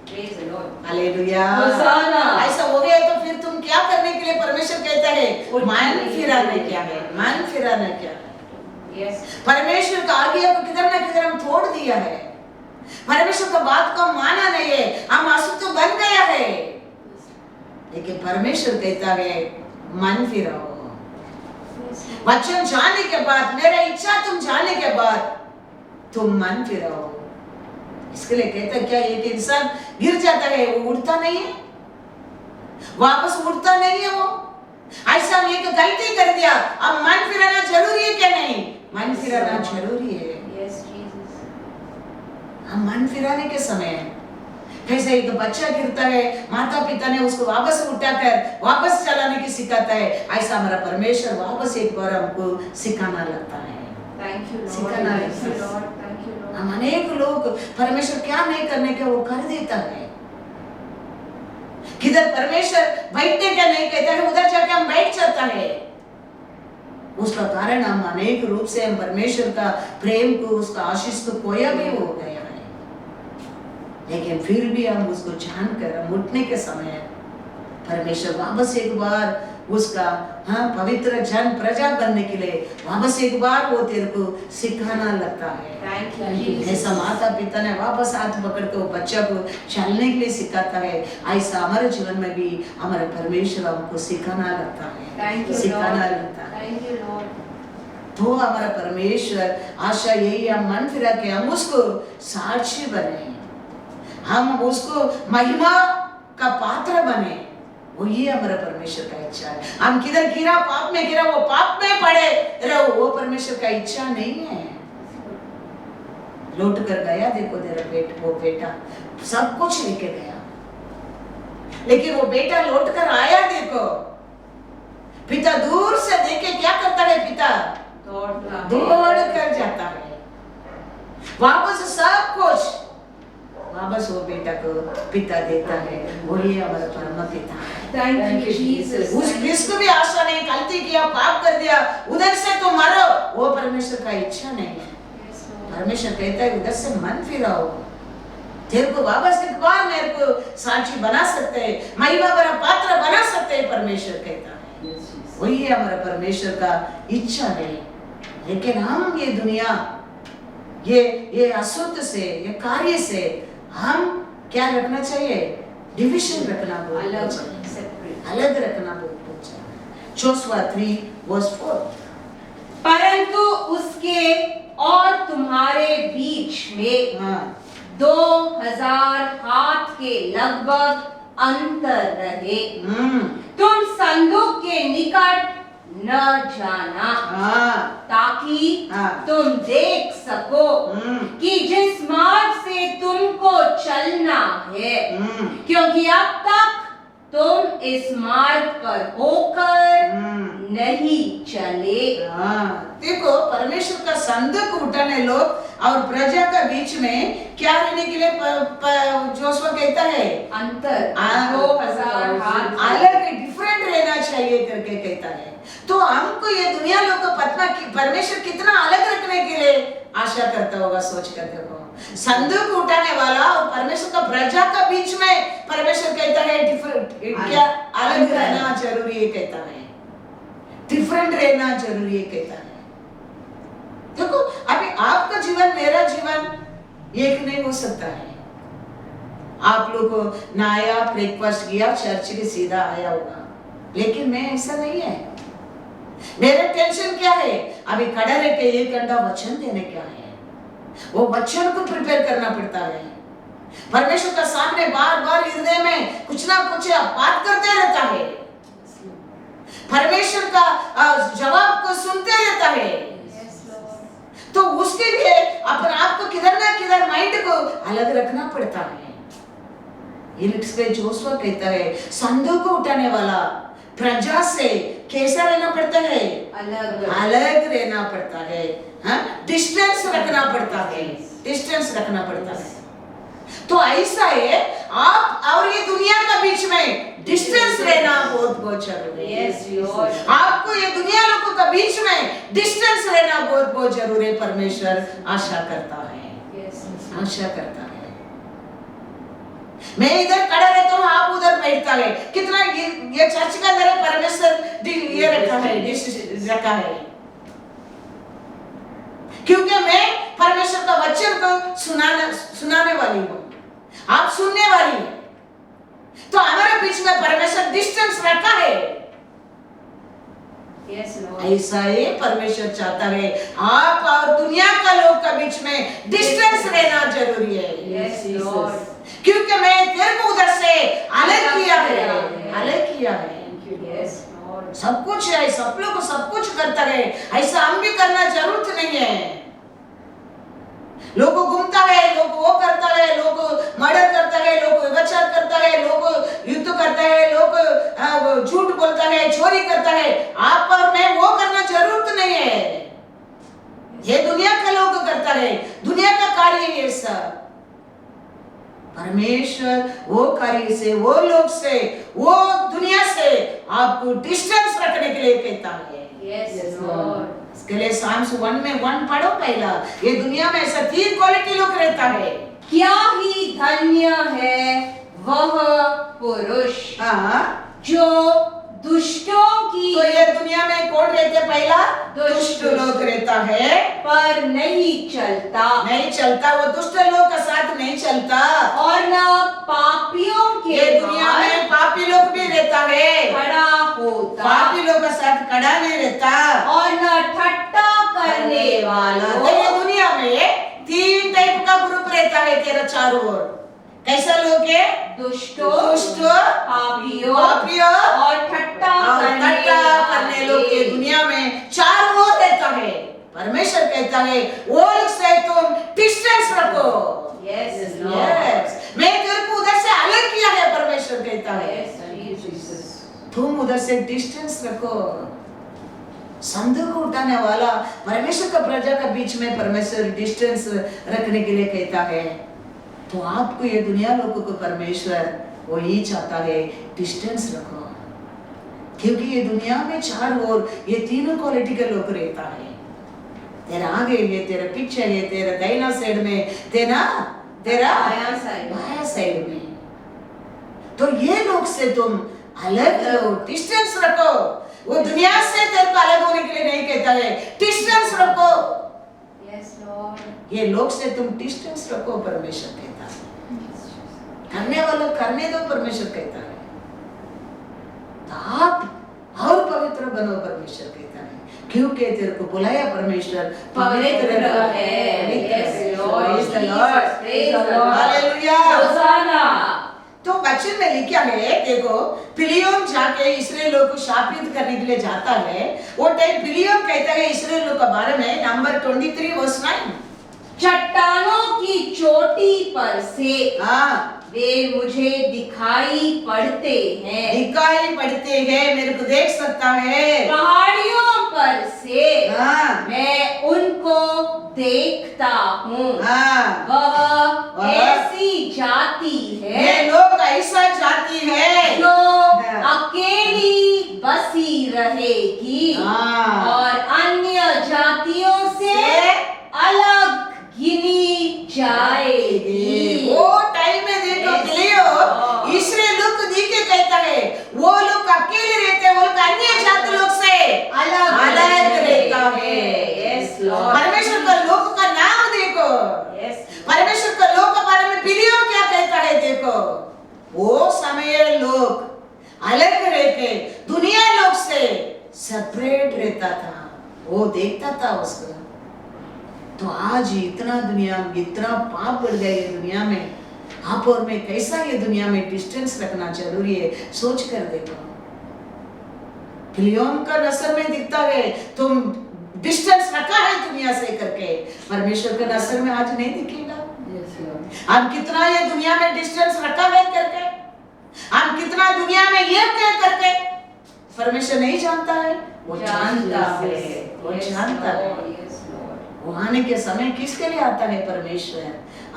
Praise the Lord. हालेलुया। होसाना। ऐसा हो गया तो फिर तुम क्या करने के लिए परमेश्वर कहता है? मन फिराने क्या है, मन फिराना क्या है? Yes. परमेश्वर का आज्ञा को किधर ना किधर हम तोड़ दिया है, परमेश्वर का बात को माना नहीं है, हम अशुद्ध बन गया है। लेकिन परमेश्वर कहता है मन फिराओ। वचन जाने के बाद, मेरा इच्छा तुम जाने के बाद तुम मन फिराओ। इसके लिए कहता क्या, एक इंसान गिर जाता है वो उठता नहीं है, वापस उठता नहीं है वो। ऐसा हम एक गलती कर दिया, अब मन फिराना जरूरी है क्या? नहीं, मन फिराना जरूरी है। Yes, Jesus. हम मन फिराने के समय कैसे एक बच्चा गिरता है, माता पिता ने उसको वापस उठाकर वापस चलाने की सिखाता है, ऐसा हमारा परमेश्वर वापस एक बार हमको सिखाना लगता है। Thank you, Lord. सिखाना Thank you, लगता है। Lord. Thank you, Lord. हम अनेक लोग परमेश्वर क्या नहीं करने के वो कर देता है। किधर परमेश्वर बैठने का नहीं कहता है, उधर जाके हम बैठ जाता है। उसका कारण हम अनेक रूप से हम परमेश्वर का प्रेम को, उसका आशीष को खोया भी हो गया है। लेकिन फिर भी हम उसको जानकर हम उठने के समय परमेश्वर वापस एक बार उसका पवित्र जन प्रजा बनने के लिए वापस एक बार वो तेरे को सिखाना लगता है। Thank you, Jesus. ऐसा माता पिता ने वापस हाथ पकड़ के वो बच्चा को चलने के लिए सिखाता है, ऐसा हमारे जीवन में भी हमारे परमेश्वर हमको सिखाना लगता है, Thank you, सिखाना Lord. लगता है। Thank you, Lord. तो हमारा परमेश्वर आशा यही हम मन फिरा के हम उसको साक्षी बने, हम उसको महिमा का पात्र बने, वो ये हमारा परमेश्वर का इच्छा है। हम किधर गिरा, पाप में गिरा, वो पाप में पड़े रहो, वो परमेश्वर का इच्छा नहीं है। लौट कर गया, देखो तेरा वो बेटा सब कुछ लेके गया, लेकिन वो बेटा लौट कर आया, देखो पिता दूर से देखे क्या करता है, पिता दौड़ कर जाता है, वापस सब कुछ वापस वो बेटा को पिता देता है। वही हमारा परम पिता है। Thank you Jesus. उसको भी आशा नहीं, गलती किया, पाप कर दिया, उधर से तो मरो, वो परमेश्वर का इच्छा नहीं है। परमेश्वर कहता है उधर से मन फिराओ, तेरे को वापस एक बार मेरे को साक्षी बना सकते हैं, महिमा भरा पात्र बना सकते हैं, परमेश्वर कहता है। वही हमारा परमेश्वर का इच्छा है। लेकिन हम ये दुनिया, ये अशुद्ध से, ये कार्य से हम क्या रखना चाहिए, डिविजन रखना बहुत चाहिए, अलग रखना बहुत चाहिए। जोशुआ 3:4। परंतु उसके और तुम्हारे बीच में 2000 हाथ के लगभग अंतर रहे, तुम संदूक के निकट न जाना, ताकि तुम देख सको कि जिस मार्ग से तुमको चलना है, क्योंकि अब तक तुम इस मार्ग पर होकर नहीं चले। देखो परमेश्वर का संदूक उठाने लोग और प्रजा का बीच में क्या रहने के लिए जोशुआ कहता है, अंतर 2000 हाथ अलग डिफरेंट रहना चाहिए करके कहता है। तो हमको ये दुनिया लोग को पता कि परमेश्वर कितना अलग रखने के लिए आशा करता होगा, सोच कर देखो। संदूक उठाने वाला और परमेश्वर का प्रजा का बीच में परमेश्वर कहता है डिफरेंट, क्या अलग रहना जरूरी है कहता है, डिफरेंट रहना जरूरी है कहता है। देखो अभी आपका जीवन मेरा जीवन एक नहीं हो सकता है। आप लोग को नया ब्रेकफास्ट किया, चर्च के सीधा आया होगा, लेकिन मैं ऐसा नहीं है। मेरा टेंशन क्या है, अभी खड़ा रह के 1 घंटा वचन देने क्या है, वो वचन को प्रिपेयर करना पड़ता है। परमेश्वर का सामने बार बार हृदय में कुछ ना कुछ बात करते रहता है, परमेश्वर का जवाब को सुनते रहता है। तो उसके लिए अपने आप को किधर ना किधर माइंड को अलग रखना पड़ता है। ये जोशुआ कहता है संदूक को उठाने वाला प्रजा से कैसा रहना पड़ता है, अलग रहना पड़ता है, डिस्टेंस रखना पड़ता है, डिस्टेंस रखना पड़ता है। तो ऐसा है आप और ये दुनिया के बीच में डिस्टेंस रहना बहुत बहुत जरूरी है। आपको ये दुनिया लोगों के बीच में डिस्टेंस रहना बहुत बहुत जरूरी है। परमेश्वर आशा करता है, आशा करता है। मैं इधर खड़ा रहता हूँ, आप उधर बैठता है, कितना ये चर्च का अंदर परमेश्वर ये रखा है, क्योंकि मैं परमेश्वर का वचन को सुनाने वाली हूँ, आप सुनने वाली है। तो हमारे बीच में परमेश्वर डिस्टेंस रखा है। ऐसा ही परमेश्वर चाहता है, आप और दुनिया का लोग के बीच में डिस्टेंस रहना जरूरी है। क्योंकि मैं तेरे को उधर से अलग किया है, अलग किया है। सब कुछ है, सब लोग सब कुछ करता है, ऐसा हम भी करना जरूरत नहीं है। लोग घूमता है, लोग वो करता है, लोग मर्डर करता है, लोग व्यभिचार करता है, लोग युद्ध करता है, लोग झूठ बोलता है, चोरी करता है। आप और मैं वो करना जरूरत नहीं है। ये दुनिया का लोग करता है, दुनिया का कार्य है सब। परमेश्वर वो कार्य से, वो लोग से, वो दुनिया से आपको डिस्टेंस रखने के लिए कहता है। इसके लिए साम्स 1 में 1 पढ़ो पहला। ये दुनिया में ऐसा 3 क्वालिटी लोग रहता है। क्या ही धन्य है वह पुरुष जो दुष्टों की तो ये दुनिया में कौन रहते? पहला दुष्ट लोग रहता है, पर नहीं चलता, नहीं चलता, वो दुष्ट लोग का साथ नहीं चलता। और न पापियों के ये दुनिया में पापी लोग भी रहता है, खड़ा होता, पापी लोग का साथ खड़ा नहीं रहता, और न ठट्टा करने वाला। तो ये दुनिया में 3 टाइप का ग्रुप रहता है तेरा चारों ओर। कैसा लोग है? दुष्टों, पापियों और ठट्टा करने लोग के दुनिया में 4 ओर रहता है। परमेश्वर कहता है वो लोग से तुम डिस्टेंस रखो। Yes, यस, मैं तेरे को उधर से अलग किया है, परमेश्वर कहता है तुम उधर से डिस्टेंस रखो। संदेह को उठाने वाला परमेश्वर का प्रजा के बीच में परमेश्वर डिस्टेंस रखने के लिए कहता है। तो आपको ये दुनिया लोगों को परमेश्वर वही चाहता है, डिस्टेंस रखो, क्योंकि ये दुनिया में 4 ओर ये तीनों क्वालिटी के लोग रहता है। तेरा आगे है, तेरा पीछे है, तेरा दाहिना साइड में, तेरा बायां साइड में। तो ये लोग से तुम अलग रहो, डिस्टेंस रखो। वो दुनिया से तेरे को अलग होने के लिए नहीं कहता है, डिस्टेंस रखो। ये लोग से तुम डिस्टेंस रखो, परमेश्वर कहता है। करने वाला करने दो, परमेश्वर कहता है। तो आप और पवित्र बनो, परमेश्वर कहता है, क्योंकि तेरे को बुलाया परमेश्वर पवित्र है। तो वचन में लिखा है, देखो बिलियम जाके इस्राएलियों को शापित करने के लिए जाता है। वो टाइम बिलियम कहता है इस्राएलियों के बारे में, नंबर 23 वर्स 9, चट्टानों की चोटी पर से वे मुझे दिखाई पड़ते हैं, मेरे को देख सकता है। पहाड़ियों पर से मैं उनको देखता हूँ। वह ऐसी जाति है, ये लोग ऐसा जाति है जो अकेली बसी रहेगी और अन्य जातियों से अलग गिनी जाएगी। वो टाइम में देखो बिलियम इस्राएल लोग को देख के कहता है वो लोग अकेले रहते हैं, वो लोग अन्य जाति लोग से अलग रहता है। परमेश्वर का लोग का नाम देखो, परमेश्वर का लोग के बारे में बिलियम क्या कहता है देखो। वो समय लोग अलग रहते, दुनिया लोग से सेपरेट रहता था, वो देखता था उसको। तो आज इतना दुनिया में इतना पाप बढ़ गया ये दुनिया में, आप और मैं कैसा ये दुनिया में डिस्टेंस रखना जरूरी है, सोच कर देखो। बिलियम का नजर में दिखता है तुम डिस्टेंस रखा है दुनिया से करके, परमेश्वर के नजर में आज नहीं दिखेगा। हम कितना ये दुनिया में डिस्टेंस रखा है करके, हम कितना दुनिया में ये क्या करके, परमेश्वर नहीं जानता है, वो जानता है, वो जानता है। वो आने के समय किसके लिए आता है? परमेश्वर।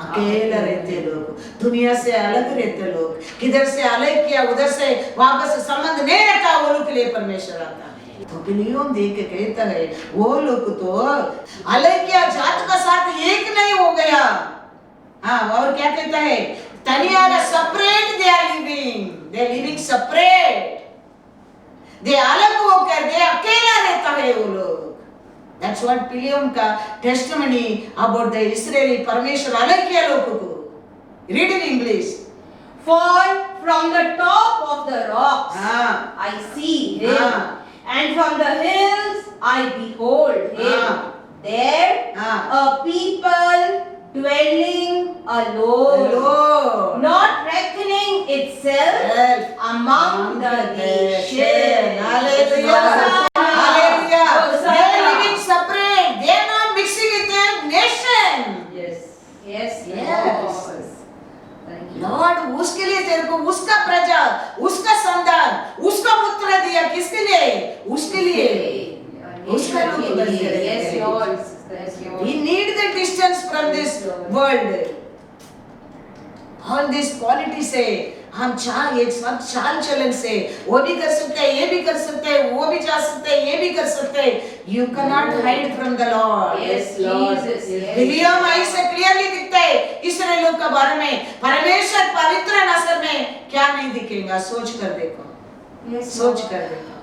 अकेला रहते लोग, दुनिया से अलग रहते लोग, किधर से अलग किया उधर से वापस संबंध नहीं रखा, वो लोग के लिए परमेश्वर आता है। तो बिलियम देख के कहता है वो लोग तो अलग किया, जात का साथ एक नहीं हो गया। और क्या कहता है? तनिया separate, they are living separate, they अलग होकर दे अकेला रहता है वो लोग। That's what Bilyam का testimony about the Israeli परमेश्वर अलग किया लोगों को। Read in English. For from the top of the rocks I see him, and from the hills I behold him. There a people dwelling alone, not reckoning itself among the nations. Hallelujah. Lord उसके लिए तेरे को उसका प्रजा, उसका संतान, उसका पुत्र दिया, किसके लिए? उसके लिए, उसका लोग बन गए। We need the distance from this world. All this quality से हम एक साथ चाल चलन से वो भी कर सकते हैं, ये भी कर सकते हैं, वो भी जा सकते हैं, ये भी कर सकते हैं। You cannot hide from the Lord. Yes, Lord. बिलियम ऐसे क्लियरली दिखता है इस्राएलियों के बारे में, परमेश्वर पवित्र नजर में क्या नहीं दिखेगा, सोच कर देखो। Yes, सोच Lord. कर देखो।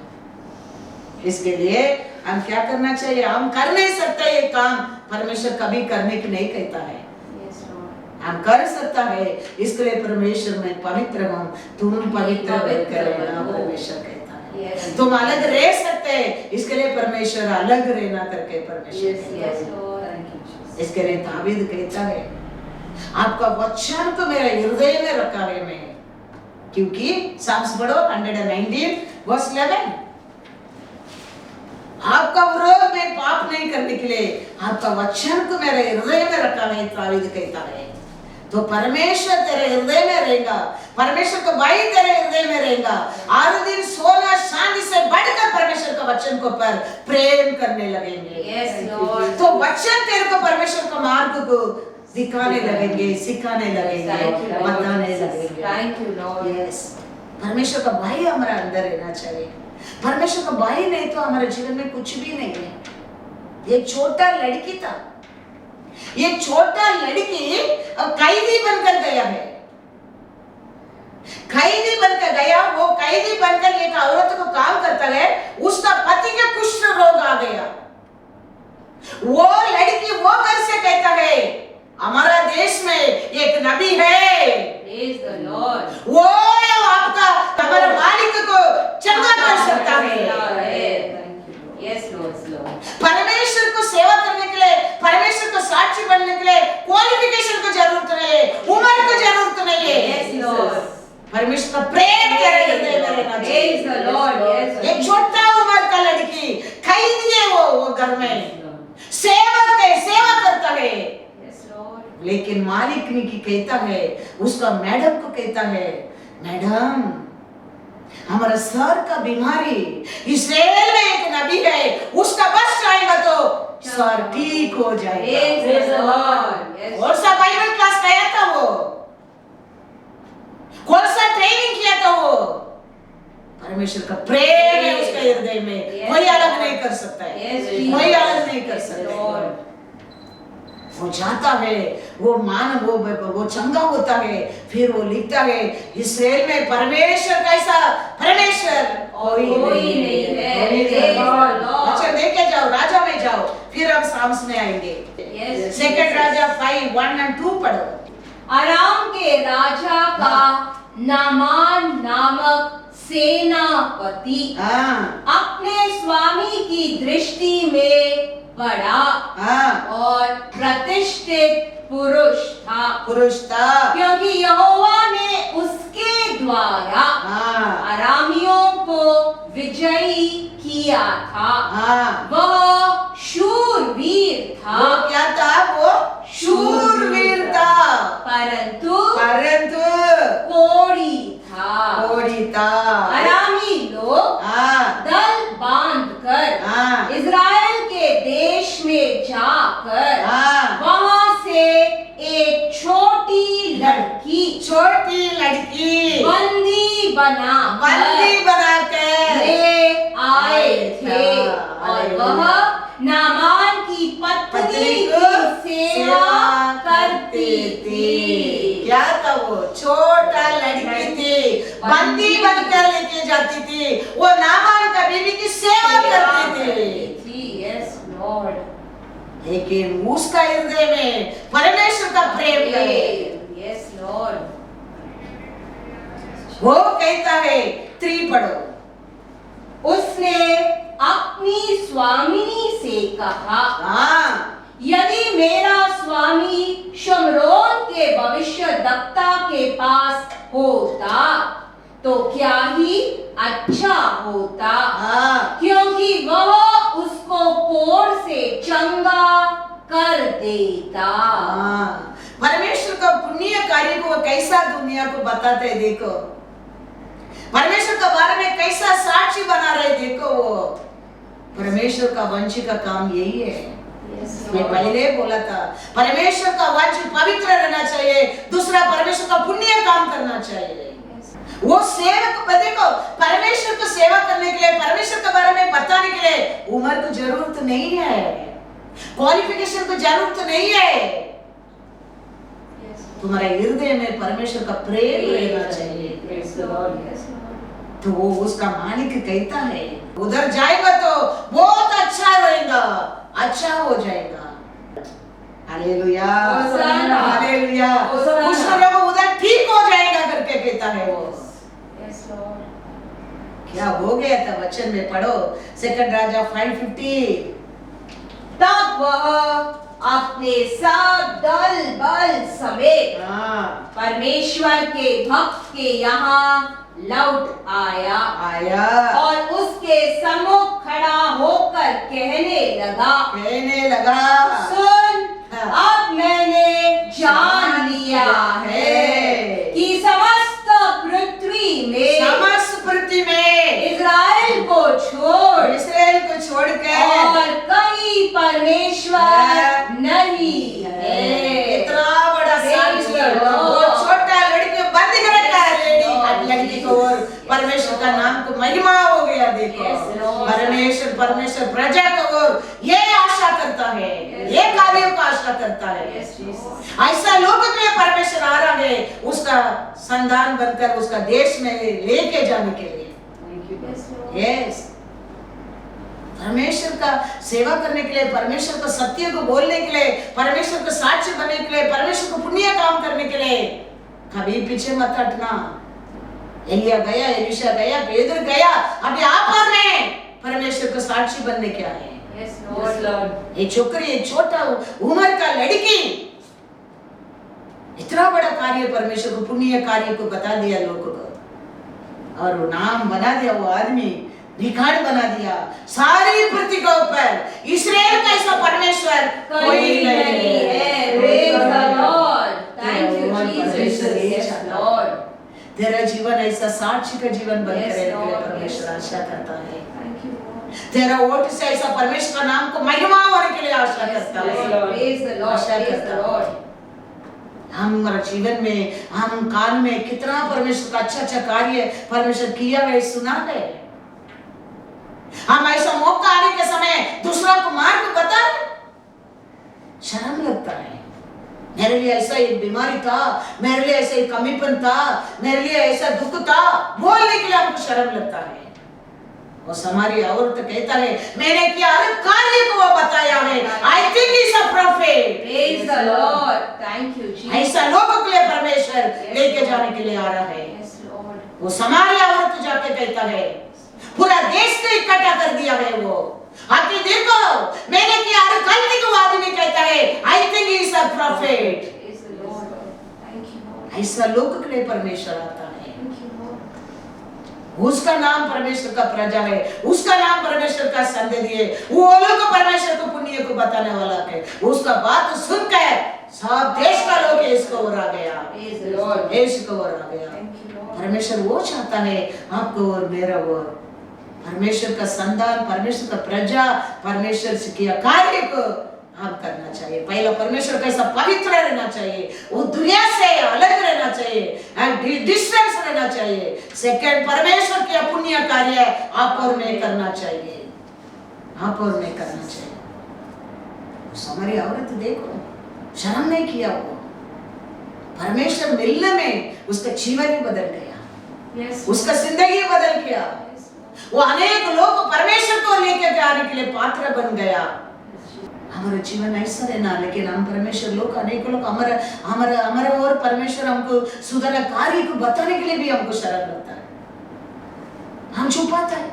इसके लिए हम क्या करना चाहिए? हम कर नहीं सकते ये काम, परमेश्वर कभी करने की नहीं कहता है। Yes, Lord. हम कर सकता है, इसके लिए परमेश्वर में पवित्र हूँ, तुम पवित्र बनकर रहना, परमेश्वर कहता है। Yes. तुम अलग रह सकते हैं, इसके लिए परमेश्वर अलग रहना करके परमेश्वर Yes, कहता yes, है। Lord. Thank you, Jesus. इसके लिए दावीद कहता है, आपका वचन तो मेरे हृदय में रखा है मैं, क्योंकि साम्स पढ़ो 119 वर्स 11, आपका विरोध में पाप नहीं करने के लिए आपका वचन को मेरे हृदय में रखा है, दावीद कहता है। तो परमेश्वर तेरे हृदय में रहेगा, परमेश्वर का भाई तेरे हृदय में रहेगा। हर दिन सोना चांदी से बढ़कर परमेश्वर का वचन को पर प्रेम करने लगेंगे। Yes, Lord. तो वचन तेरे को परमेश्वर का मार्ग को दिखाने लगेंगे, सिखाने लगेंगे, Thank you, Lord. बताने लगेंगे। Thank you, Lord. यस, परमेश्वर का भाई हमारे अंदर रहना चाहिए। परमेश्वर का भाई नहीं तो हमारे जीवन में कुछ भी नहीं है। एक छोटा लड़की था, ये छोटा लड़की अब कैदी बनकर गया है, कैदी बनकर गया। वो कैदी बनकर एक औरत को काम करता है, उसका पति का कुष्ठ रोग आ गया। वो लड़की वो घर से कहता है, हमारा देश में एक नबी है, Praise the Lord. वो आपका हमारे मालिक को चंगा कर सकता है। Thank you, Lord. Yes, Lord. Lord. परमेश्वर को सेवा करने के लिए, परमेश्वर को साक्षी बनने के लिए क्वालिफिकेशन को जरूरत नहीं है, उम्र को जरूरत नहीं है। Yes, Lord. परमेश्वर का प्रेम तेरे हृदय में रहना चाहिए। Praise the Lord. Yes. एक छोटा उम्र का लड़की कैदी है, वो घर में सेवक है, सेवा करता है। Yes, Lord. लेकिन मालिक ने की कहता है, उसका मैडम को कहता है, मैडम हमारा सर का बीमारी, इस्राएल में एक नबी है, उसका बस आएगा तो सर ठीक हो जाएगा। Praise the Lord. Yes. कौन सा बाइबल क्लास गया था वो, कौन सा ट्रेनिंग किया था वो? परमेश्वर का प्रेम है उसके हृदय में, Yes. कोई अलग नहीं कर सकता है, Yes, कोई Jesus. अलग नहीं कर Yes, सकता Lord. है। वो जाता है, वो मान वो चंगा होता है, फिर वो लिखता है, इस्राएल में परमेश्वर कैसा परमेश्वर कोई नहीं है। Praise the Lord. अच्छा देखे जाओ, राजा में जाओ, फिर हम साम्स में आएंगे। Yes, second Jesus. राजा 5:1-2 पढ़ो। अराम के राजा का नामान नामक सेनापति हाँ अपने स्वामी की दृष्टि में बड़ा हाँ और प्रतिष्ठित पुरुष था, पुरुष था। क्योंकि यहोवा ने उसके द्वारा हाँ अरामियों को विजयी किया था। हाँ वह शूरवीर था, वो क्या था? वो शूरवीर था, परंतु परंतु कोढ़ी था। कोढ़ी था। अरामी लोग हाँ दल बांधकर हाँ इज़राइल के देश में जाकर हाँ वहां से एक छोटी लड़की बंदी बना के ले आए थे, और वह नामान की पत्नी की सेवा करती थी। क्या था वो? छोटा लड़की थी, बंदी बनकर लेके जाती थी, वो नामान का बीवी की सेवा करती थी। Yes Lord. लेकिन उसका हृदय में परमेश्वर का प्रेम है। Yes Lord. वो कहता है 3 पढ़ो। उसने अपनी स्वामिनी से कहा, हाँ यदि मेरा स्वामी शमरोन के भविष्यद्वक्ता के पास होता तो क्या ही अच्छा होता, हाँ क्योंकि वह उसको कोढ़ से चंगा कर देता। हाँ परमेश्वर का पुण्य कार्य को वो कैसा दुनिया को बताते हैं, देखो परमेश्वर का बारे में कैसा साक्षी बना रहे, देखो वो परमेश्वर का वंश का काम यही है। मैं पहले बोला था परमेश्वर का वंश पवित्र रहना चाहिए, दूसरा परमेश्वर का पुण्य काम करना चाहिए। वो सेवक देखो, परमेश्वर को सेवा करने के लिए, परमेश्वर के बारे में बताने के लिए उम्र की जरूरत नहीं है, क्वालिफिकेशन की जरूरत नहीं है। तुम्हारे हृदय में परमेश्वर का प्रेम रहना चाहिए। तो वो उसका मालिक कहता है उधर जाएगा तो बहुत अच्छा रहेगा, अच्छा हो जाएगा। हालेलुया, होशाना। हालेलुया। होशाना। कुछ लोग उधर ठीक हो जाएगा करके कहता है वो। Yes, Lord. क्या हो गया था वचन में पढ़ो, 2 राजा 5:50। तब वह अपने सब दल बल समेत हाँ, परमेश्वर के भक्त के यहाँ लौट आया आया और उसके सम्मुख खड़ा होकर कहने लगा सुन, हाँ। अब मैंने जान लिया है कि समस्त पृथ्वी में इज़राइल को छोड़ इस्राएल को छोड़कर और कई परमेश्वर नहीं है। इतना बड़ा साक्षी, वो छोटा लड़की बंद कर रखा है, लड़की को, और परमेश्वर का नाम को महिमा हो गया। देखो परमेश्वर प्रजा को और ये आशा करता है, ये कार्यों का आशा करता है। ऐसा लोगों के परमेश्वर आ रहा है उसका संतान बनकर उसका देश में लेके जाने के लिए। यस, परमेश्वर का सेवा करने के लिए, परमेश्वर को सत्य को बोलने के लिए, परमेश्वर को साक्षी बनने के लिए, परमेश्वर को पुण्य काम करने के लिए कभी पीछे मत हटना। एलिया गया, एलीशा गया, पेदर गया, अभी आप और मैं परमेश्वर को साक्षी बनने क्या है। Yes, Lord. ये छोकरी, ये छोटा उम्र का लड़की इतना बड़ा कार्य परमेश्वर को, पुण्य कार्य को बता दिया लोगों को, और वो नाम बना दिया, वो आदमी रिकॉर्ड बना दिया सारी पृथ्वी के ऊपर। इस्राएल का ऐसा परमेश्वर कोई नहीं है। Praise the Lord. Thank you, परमेश्वर ये Jesus. Yes, चाहता है। Lord. तेरा जीवन ऐसा साक्षी का जीवन बनकर Yes, रहने के लिए Lord. परमेश्वर Yes. आशा करता है। Thank you, Lord. तेरा वोट से ऐसा परमेश्वर का नाम को महिमा होने के लिए आशा करता है। Praise the Lord. Asha Praise करता the है। Lord. हमारे जीवन में, हम काल में कितना परमेश्वर का अच्छा कार्य परमेश्वर किया है, सुना है। हम ऐसा मौका आने के समय दूसरा को मार्ग बता रहे, शर्म लगता है। मेरे लिए ऐसा एक बीमारी था, मेरे लिए ऐसा एक कमीपन था, मेरे लिए ऐसा दुख था, बोलने के लिए हमको शर्म लगता है। वो हमारी औरत कहता है मैंने किया हर कार्य को वो बताया है। I think is a profit. Praise the Lord. Thank you, Jesus. ऐसा लोगों के लिए परमेश्वर लेके जाने के लिए आ रहा है। Yes, Lord. वो समारिया औरत जाके कहता है, पूरा देश को इकट्ठा कर दिया है वो। आके देखो मैंने किया हर गलती को आदमी कहता है I think he is a profit. Praise the Lord. Thank you, Lord. ऐसा लोगों के लिए परमेश्वर आता है। Thank you, Lord. उसका नाम परमेश्वर का प्रजा है, उसका नाम परमेश्वर का संदेश है। वो लोग को परमेश्वर को पुण्य को बताने वाला है। उसका बात सुनकर सब देश का लोग इसको ओर आ गया। Praise the Lord. देश को ओर आ गया। Thank you, Lord. परमेश्वर वो चाहता है आपको और मेरा वो, परमेश्वर का संतान, परमेश्वर का प्रजा, परमेश्वर से किया कार्य को आप करना चाहिए। पहला परमेश्वर कैसा पवित्र रहना चाहिए, वो दुनिया से अलग रहना चाहिए, डिस्टेंस रहना चाहिए। सेकंड, परमेश्वर के पुण्य कार्य आप और मैं करना चाहिए, आप और मैं करना चाहिए। हमारी औरत देखो शर्म नहीं किया, वो परमेश्वर मिलने में उसका जीवन ही बदल गया। Yes. उसका जिंदगी बदल गया। Yes, Lord. वो अनेक लोग परमेश्वर को लेकर जाने के लिए पात्र बन गया। हमारा जीवन ऐसा रहना, लेकिन हम परमेश्वर लोग, अनेक लोग हमारा हमारा हमारा और परमेश्वर हमको सुधार कार्य को बताने के लिए भी हमको शर्म लगता है, हम छुपाता है।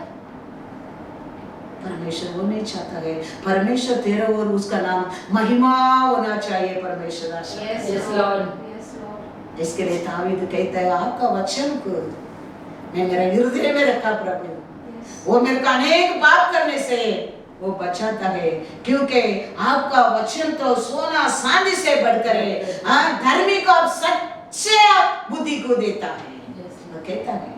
परमेश्वर वो नहीं चाहता है। परमेश्वर तेरा और उसका नाम महिमा होना चाहिए। परमेश्वर आशा Yes, करता है। yes, Lord. Yes, Lord. इसके लिए दावीद कहता है आपका वचन को मैं मेरे हृदय में रखा प्रभु, Yes. वो मेरे को अनेक पाप करने से वो बचाता है, क्योंकि आपका वचन तो सोना चांदी से बढ़कर है। धर्मी को आप सच्चे बुद्धि को देता है। वो कहता है,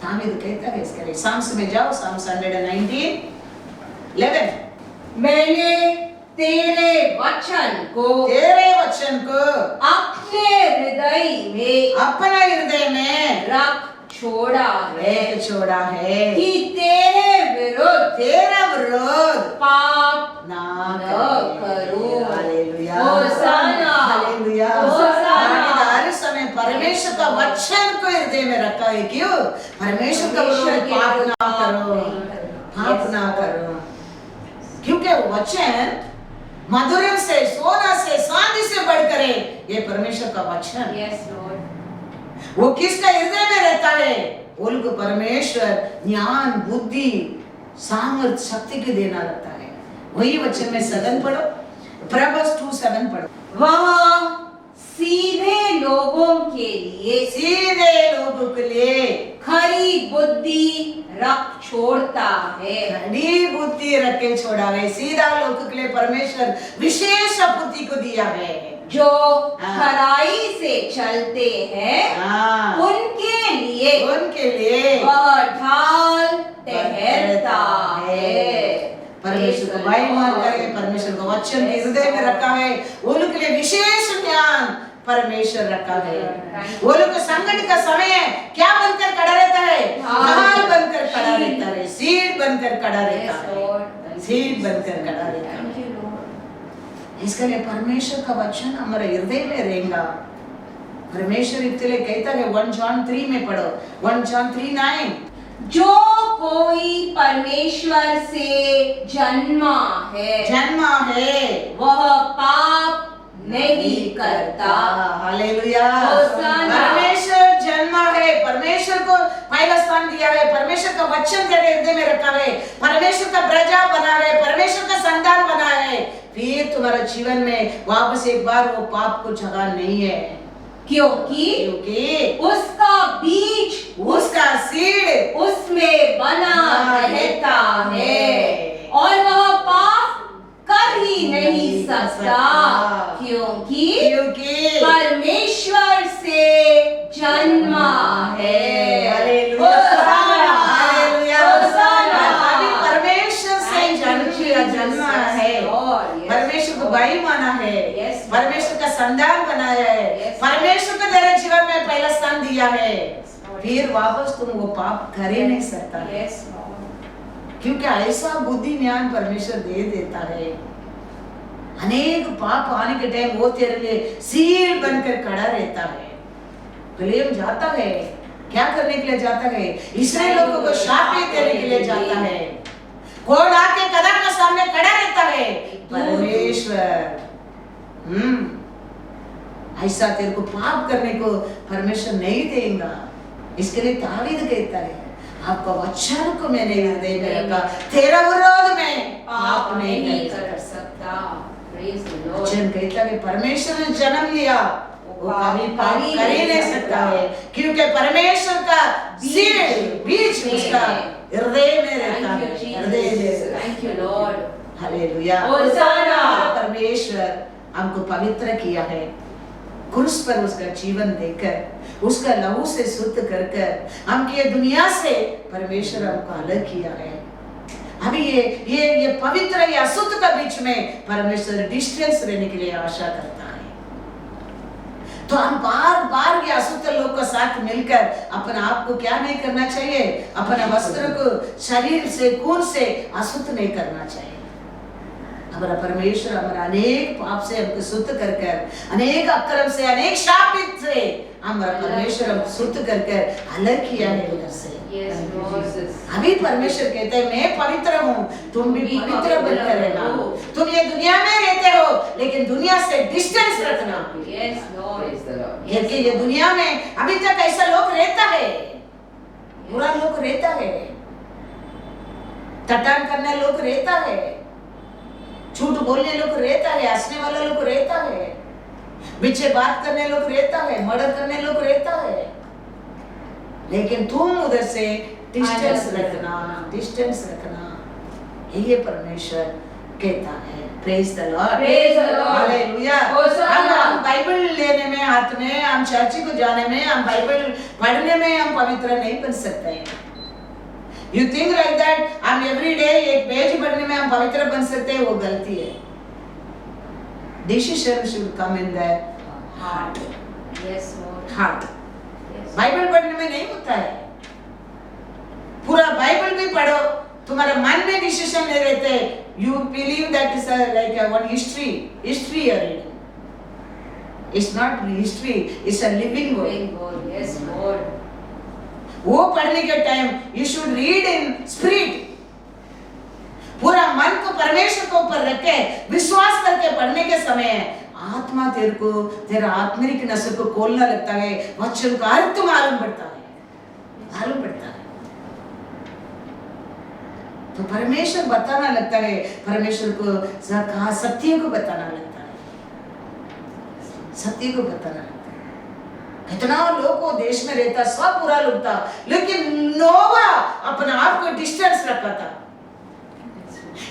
दावीद कहता है इसके लिए। साम्स में जाओ, साम्स 119:11। मैंने तेरे वचन को अपने हृदय में अपना हृदय में रख छोड़ा है छोड़ा है कि तेरे तेरा विरोध पाप ना करूं। Hallelujah, होशाना, hallelujah. होशाना। हर समय परमेश्वर का वचन को हृदय में रखा है। क्यों? परमेश्वर का विरोध पाप ना करो, पाप ना करो। क्योंकि वचन मधुरम से, सोना से, चांदी से बढ़कर है ये परमेश्वर का वचन। Yes, Lord. वो किसका हृदय में रहता है? उनको परमेश्वर ज्ञान, बुद्धि, सामर्थ, शक्ति के देना रहता है। वही वचन में 7 पढ़ो, Proverbs 2:7 पढ़ो। वह सीधे लोगों के लिए, सीधे लोगों के लिए खरी बुद्धि रख छोड़ता है। खड़ी बुद्धि रख के छोड़ा है। सीधा लोगों के लिए परमेश्वर विशेष बुद्धि को दिया है। जो खराई से चलते हैं उनके लिए वह ढाल ठहरता है। परमेश्वर को भाई मान करे, परमेश्वर को वचन हृदय में रखा है। उनके लिए विशेष ज्ञान परमेश्वर रखा है। वो लोग संकट का समय क्या बनकर खड़ा रहता है? ढाल बनकर खड़ा रहता है, सीट बनकर खड़ा रहता है, सीट बनकर खड़ा रहता है। इसके लिए परमेश्वर का वचन हमारे हृदय में रहेगा। परमेश्वर इसलिए कहता है 1 John 3 में पढ़ो, 1 John 3:9, जो कोई परमेश्वर से जन्मा है वह पाप नहीं करता। हालेलुया। होसाना। परमेश्वर जन्मा है, परमेश्वर को पहला स्थान दिया है, परमेश्वर का वचन तेरे हृदय में रखा है, परमेश्वर का प्रजा बना है, परमेश्वर का संतान बना है। फिर तुम्हारा जीवन में वापस एक बार वो पाप को जगह नहीं है। क्योंकि उसका बीज, उसका सीड उसमें बना रहता है और वह पाप कर ही नहीं सकता, क्योंकि परमेश्वर से जन्मा है। हालेलुया। अभी परमेश्वर से जन्मा है, परमेश्वर को भाई माना है, परमेश्वर का संतान बनाया है, परमेश्वर को तेरे जीवन में पहला स्थान दिया है। फिर वापस तुम वो पाप कर ही नहीं सकता है, क्योंकि ऐसा बुद्धि ज्ञान परमेश्वर दे देता है। अनेक पाप आने के टाइम वो तेरे लिए सील बनकर खड़ा रहता है। बिलेम जाता है, क्या करने के लिए जाता है? इस्राएल लोगों को शाप देने के लिए जाता है। कौन आके कदम के सामने खड़ा रहता है? परमेश्वर। ऐसा तेरे को पाप करने को परमेश्वर नहीं देगा। इसके लिए दावीद कहता है, आपका वचन को मैंने हृदय में रखा, तेरा विरोध में पाप नहीं कर सकता। वचन कहता है परमेश्वर ने जन्म लिया, वो कभी पाप कर ही नहीं सकता है, क्योंकि परमेश्वर का बीज उसका हृदय में रहता है, हृदय में। Thank you Lord. हालेलुया। परमेश्वर हमको पवित्र किया है, क्रूस पर उसका जीवन देकर, उसका लहू से शुद्ध कर कर हम ये दुनिया से परमेश्वर हमको अलग किया है। अभी ये पवित्र या अशुद्ध का बीच में परमेश्वर डिस्टेंस रहने के लिए आशा करता है। तो हम बार बार ये अशुद्ध लोग के साथ मिलकर अपने आप को क्या नहीं करना चाहिए? अपने वस्त्र को शरीर से, खून से अशुद्ध नहीं करना चाहिए। हमारा परमेश्वर हमारा अनेक पाप से हमको शुद्ध कर कर, अनेक अक्रम से, अनेक शापित से हमारा परमेश्वर हमको शुद्ध कर कर अलग किया है उधर से। अभी परमेश्वर कहते हैं मैं पवित्र हूँ, तुम भी पवित्र बनकर रहना। तुम ये दुनिया में रहते हो लेकिन दुनिया से डिस्टेंस रखना, क्योंकि ये दुनिया में अभी तक ऐसा लोग रहता है, बुरा लोग रहता है, टटान करने लोग रहता है, झूठ बोलने लोग रहता है, हंसने वाला लोग रहता है, पीछे बात करने लोग रहता है, मर्डर करने लोग रहता है। लेकिन तुम उधर से डिस्टेंस रखना, डिस्टेंस रखना, ये परमेश्वर कहता है। Praise the Lord, praise the Lord, hallelujah. हम बाइबल लेने में, हाथ में, हम चर्च को जाने में, हम बाइबल पढ़ने में हम पवित्र नहीं बन सकते हैं। You think like that? हम every day एक पेज पढ़ने में हम पवित्र बन सकते हैं, वो गलती है। Decision should come in the heart. Yes, Lord. Heart. Bible पढ़ने में नहीं होता है। पूरा बाइबल भी पढ़ो, तुम्हारा मन में डिसीजन नहीं रहते। You believe that is like one history you are reading. It's not history, it's a living word. Yes, Lord. वो पढ़ने के time you should read in spirit. पूरा मन को परमेश्वर के ऊपर रख के विश्वास करके पढ़ने के समय आत्मा तेरे को, तेरा आत्मिक नसर को खोलना लगता है, वचन का अर्थ मालूम पड़ता है, मालूम पड़ता है। तो परमेश्वर बताना लगता है, परमेश्वर को कहा सत्य को बताना लगता है, सत्य को बताना लगता है। कितना लोग को देश में रहता, सब बुरा लोग था, लेकिन नोवा अपने आप को डिस्टेंस रखा था।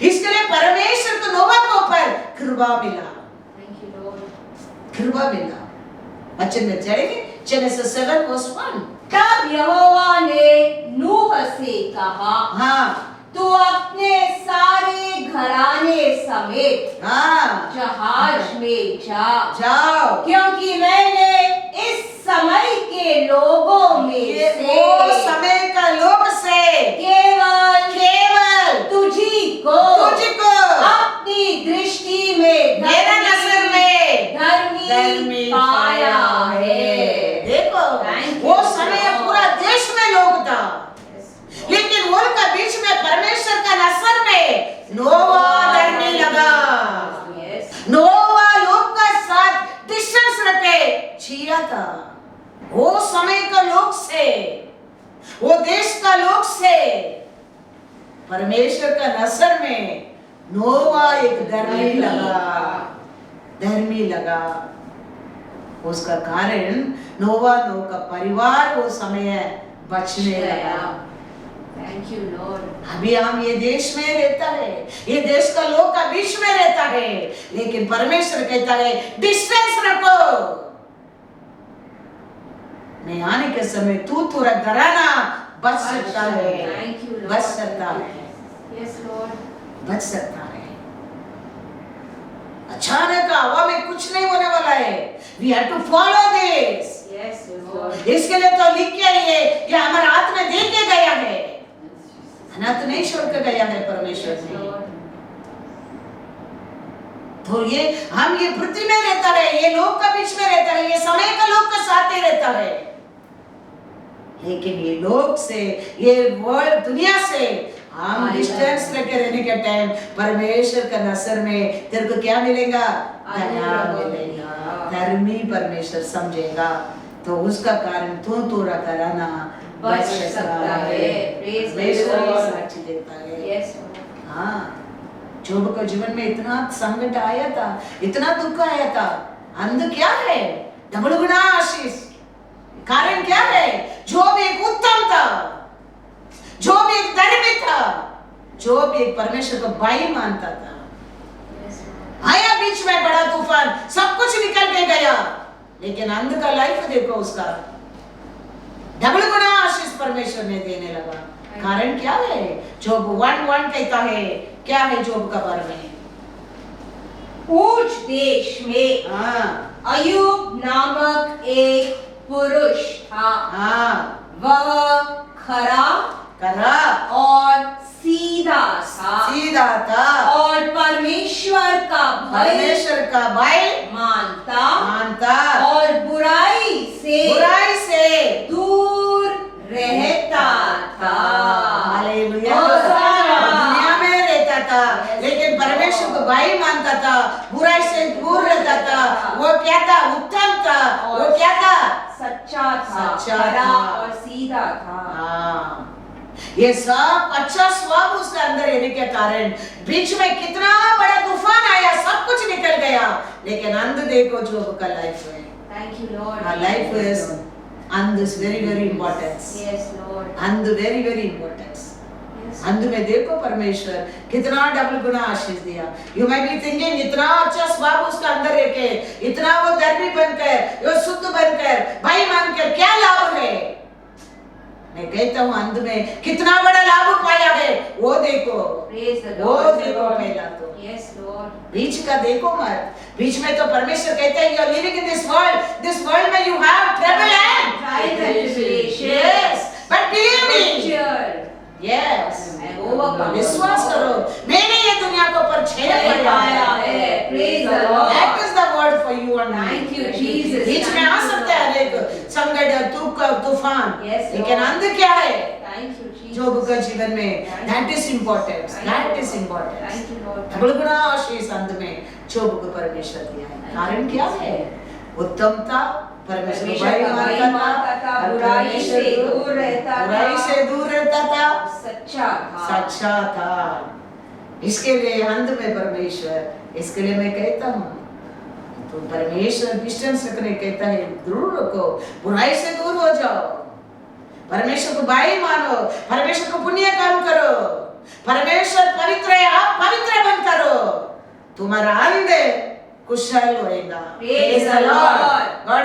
इसके लिए परमेश्वर को नोवा के ऊपर कृपा मिला, कृपा मिला। वचन में चढ़ेंगे, जेनेसिस 7:1। तब यहोवा ने नूह से कहा, हाँ, तू अपने सारे घराने समेत हाँ, जहाज में जाओ, क्योंकि मैंने इस समय के लोगों में से, वो समय का लोग से केवल तुझको अपनी दृष्टि में, मेरा नजर में धर्मी पाया है। देखो, वो समय पूरा देश में लोग था, लेकिन उनका बीच में परमेश्वर का नजर में नोवा धर्मी लगा। नोवा लोग का साथ डिस्टेंस रखे जिया था। वो समय का लोग से, वो देश का लोग से परमेश्वर का नजर में नोवा एक धर्मी लगा, धर्मी लगा। उसका कारण नोवा का परिवार वो समय बचने लगा। Thank you Lord. अभी हम ये देश में रहता है, ये देश का लोग का बीच में रहता है, लेकिन परमेश्वर कहता है डिस्टेंस रखो। मैं आने के समय तू थोड़ा डराना बच सकता है, बच सकता है, यस लॉर्ड, बच सकता है। अचानक हवा में कुछ नहीं होने वाला है। We have to follow this. Yes Lord. इसके लिए तो लिख के ये हमारे हाथ में दे के गया है, अनाथ नहीं छोड़ के गया है परमेश्वर ने। तो ये हम ये पृथ्वी में रहता है, ये लोग का बीच में रहता है, ये समय का लोग का साथ ही रहता है, लेकिन ये लोग से, ये वर्ल्ड दुनिया से हम डिस्टेंस लेके रहने के टाइम परमेश्वर का नजर में तेरे को क्या मिलेगा? दया मिलेगा, धर्मी परमेश्वर समझेगा। तो उसका कारण तू थोड़ा कराना बच सकता है। साक्षी देता है। यस हाँ, जोब के जीवन में इतना संकट आया था, इतना दुख आया था। अंध क्या है? डबल गुना आशीष। कारण क्या है? जोब एक उत्तम था, जोब एक धर्मी था, जोब एक परमेश्वर को भाई मानता था। आया बीच में बड़ा तूफान, सब कुछ निकल के गया, लेकिन अंध का लाइफ देखो, उसका डबल गुना आशीष परमेश्वर ने देने लगा। कारण क्या है? जोब 1:1 कहता है, क्या है जोब का बारे में? ऊंच देश में अय्यूब नामक एक पुरुष था। वह खरा और सीधा था और परमेश्वर का भय मानता और बुराई से दूर रहता था। हालेलुया। दुनिया में रहता था, लेकिन परमेश्वर को भाई मानता था, बुराई से दूर रहता था। वो क्या था? उत्तम था। वो क्या था? सच्चा था और सीधा था। ये सब अच्छा स्वभाव उसके अंदर रहने के कारण बीच में कितना बड़ा तूफान आया, सब कुछ निकल गया, लेकिन अंध देखो जोब का लाइफ है। Thank you Lord. Our life is अंध is very important. Yes Lord. अंध very important. अंध में देखो परमेश्वर कितना डबल गुना आशीष दिया। You might be thinking इतना अच्छा स्वभाव उसके अंदर रखे, इतना वो धर्मी बनकर, वो शुद्ध बनकर, भाई मानकर क्या लाभ है? मैं कहता हूँ अंध में कितना बड़ा लाभ पाया है, वो देखो, वो देखो पहला तो। Yes Lord. बीच का देखो मत। बीच में तो परमेश्वर कहते हैं, you are living in this world में you have trouble and tribulation. Yes, but believe me. Yes. विश्वास करो, मैंने ये दुनिया को पर छेड़ पाया है। Praise the Lord. That is the word for you and me. Thank you you, Jesus. बीच में आ सकता है अनेक संकट, तूफान, Yes, लेकिन Lord. अंत क्या है? Thank you, Jesus. जोब का जीवन में that is important. That is important. Thank you, Lord. Double गुना आशीष अंत में जोब को परमेश्वर दिया है। कारण क्या है? उत्तमता, परमेश्वर को परमेश्वर का भय भय मानता था, मानता था, बुराई से दूर रहता था, बुराई से दूर रहता था, सच्चा था। सच्चा था। इसके लिए अंत में परमेश्वर, इसके लिए मैं कहता हूँ, तो परमेश्वर डिस्टेंस रखने कहता है, दूर रखो, बुराई से दूर हो जाओ, परमेश्वर को भाई मानो, परमेश्वर को पुण्य काम करो, परमेश्वर पवित्र है, आप पवित्र बन करो, तुम्हारा अंत कुशल होएगा। Praise the Lord. God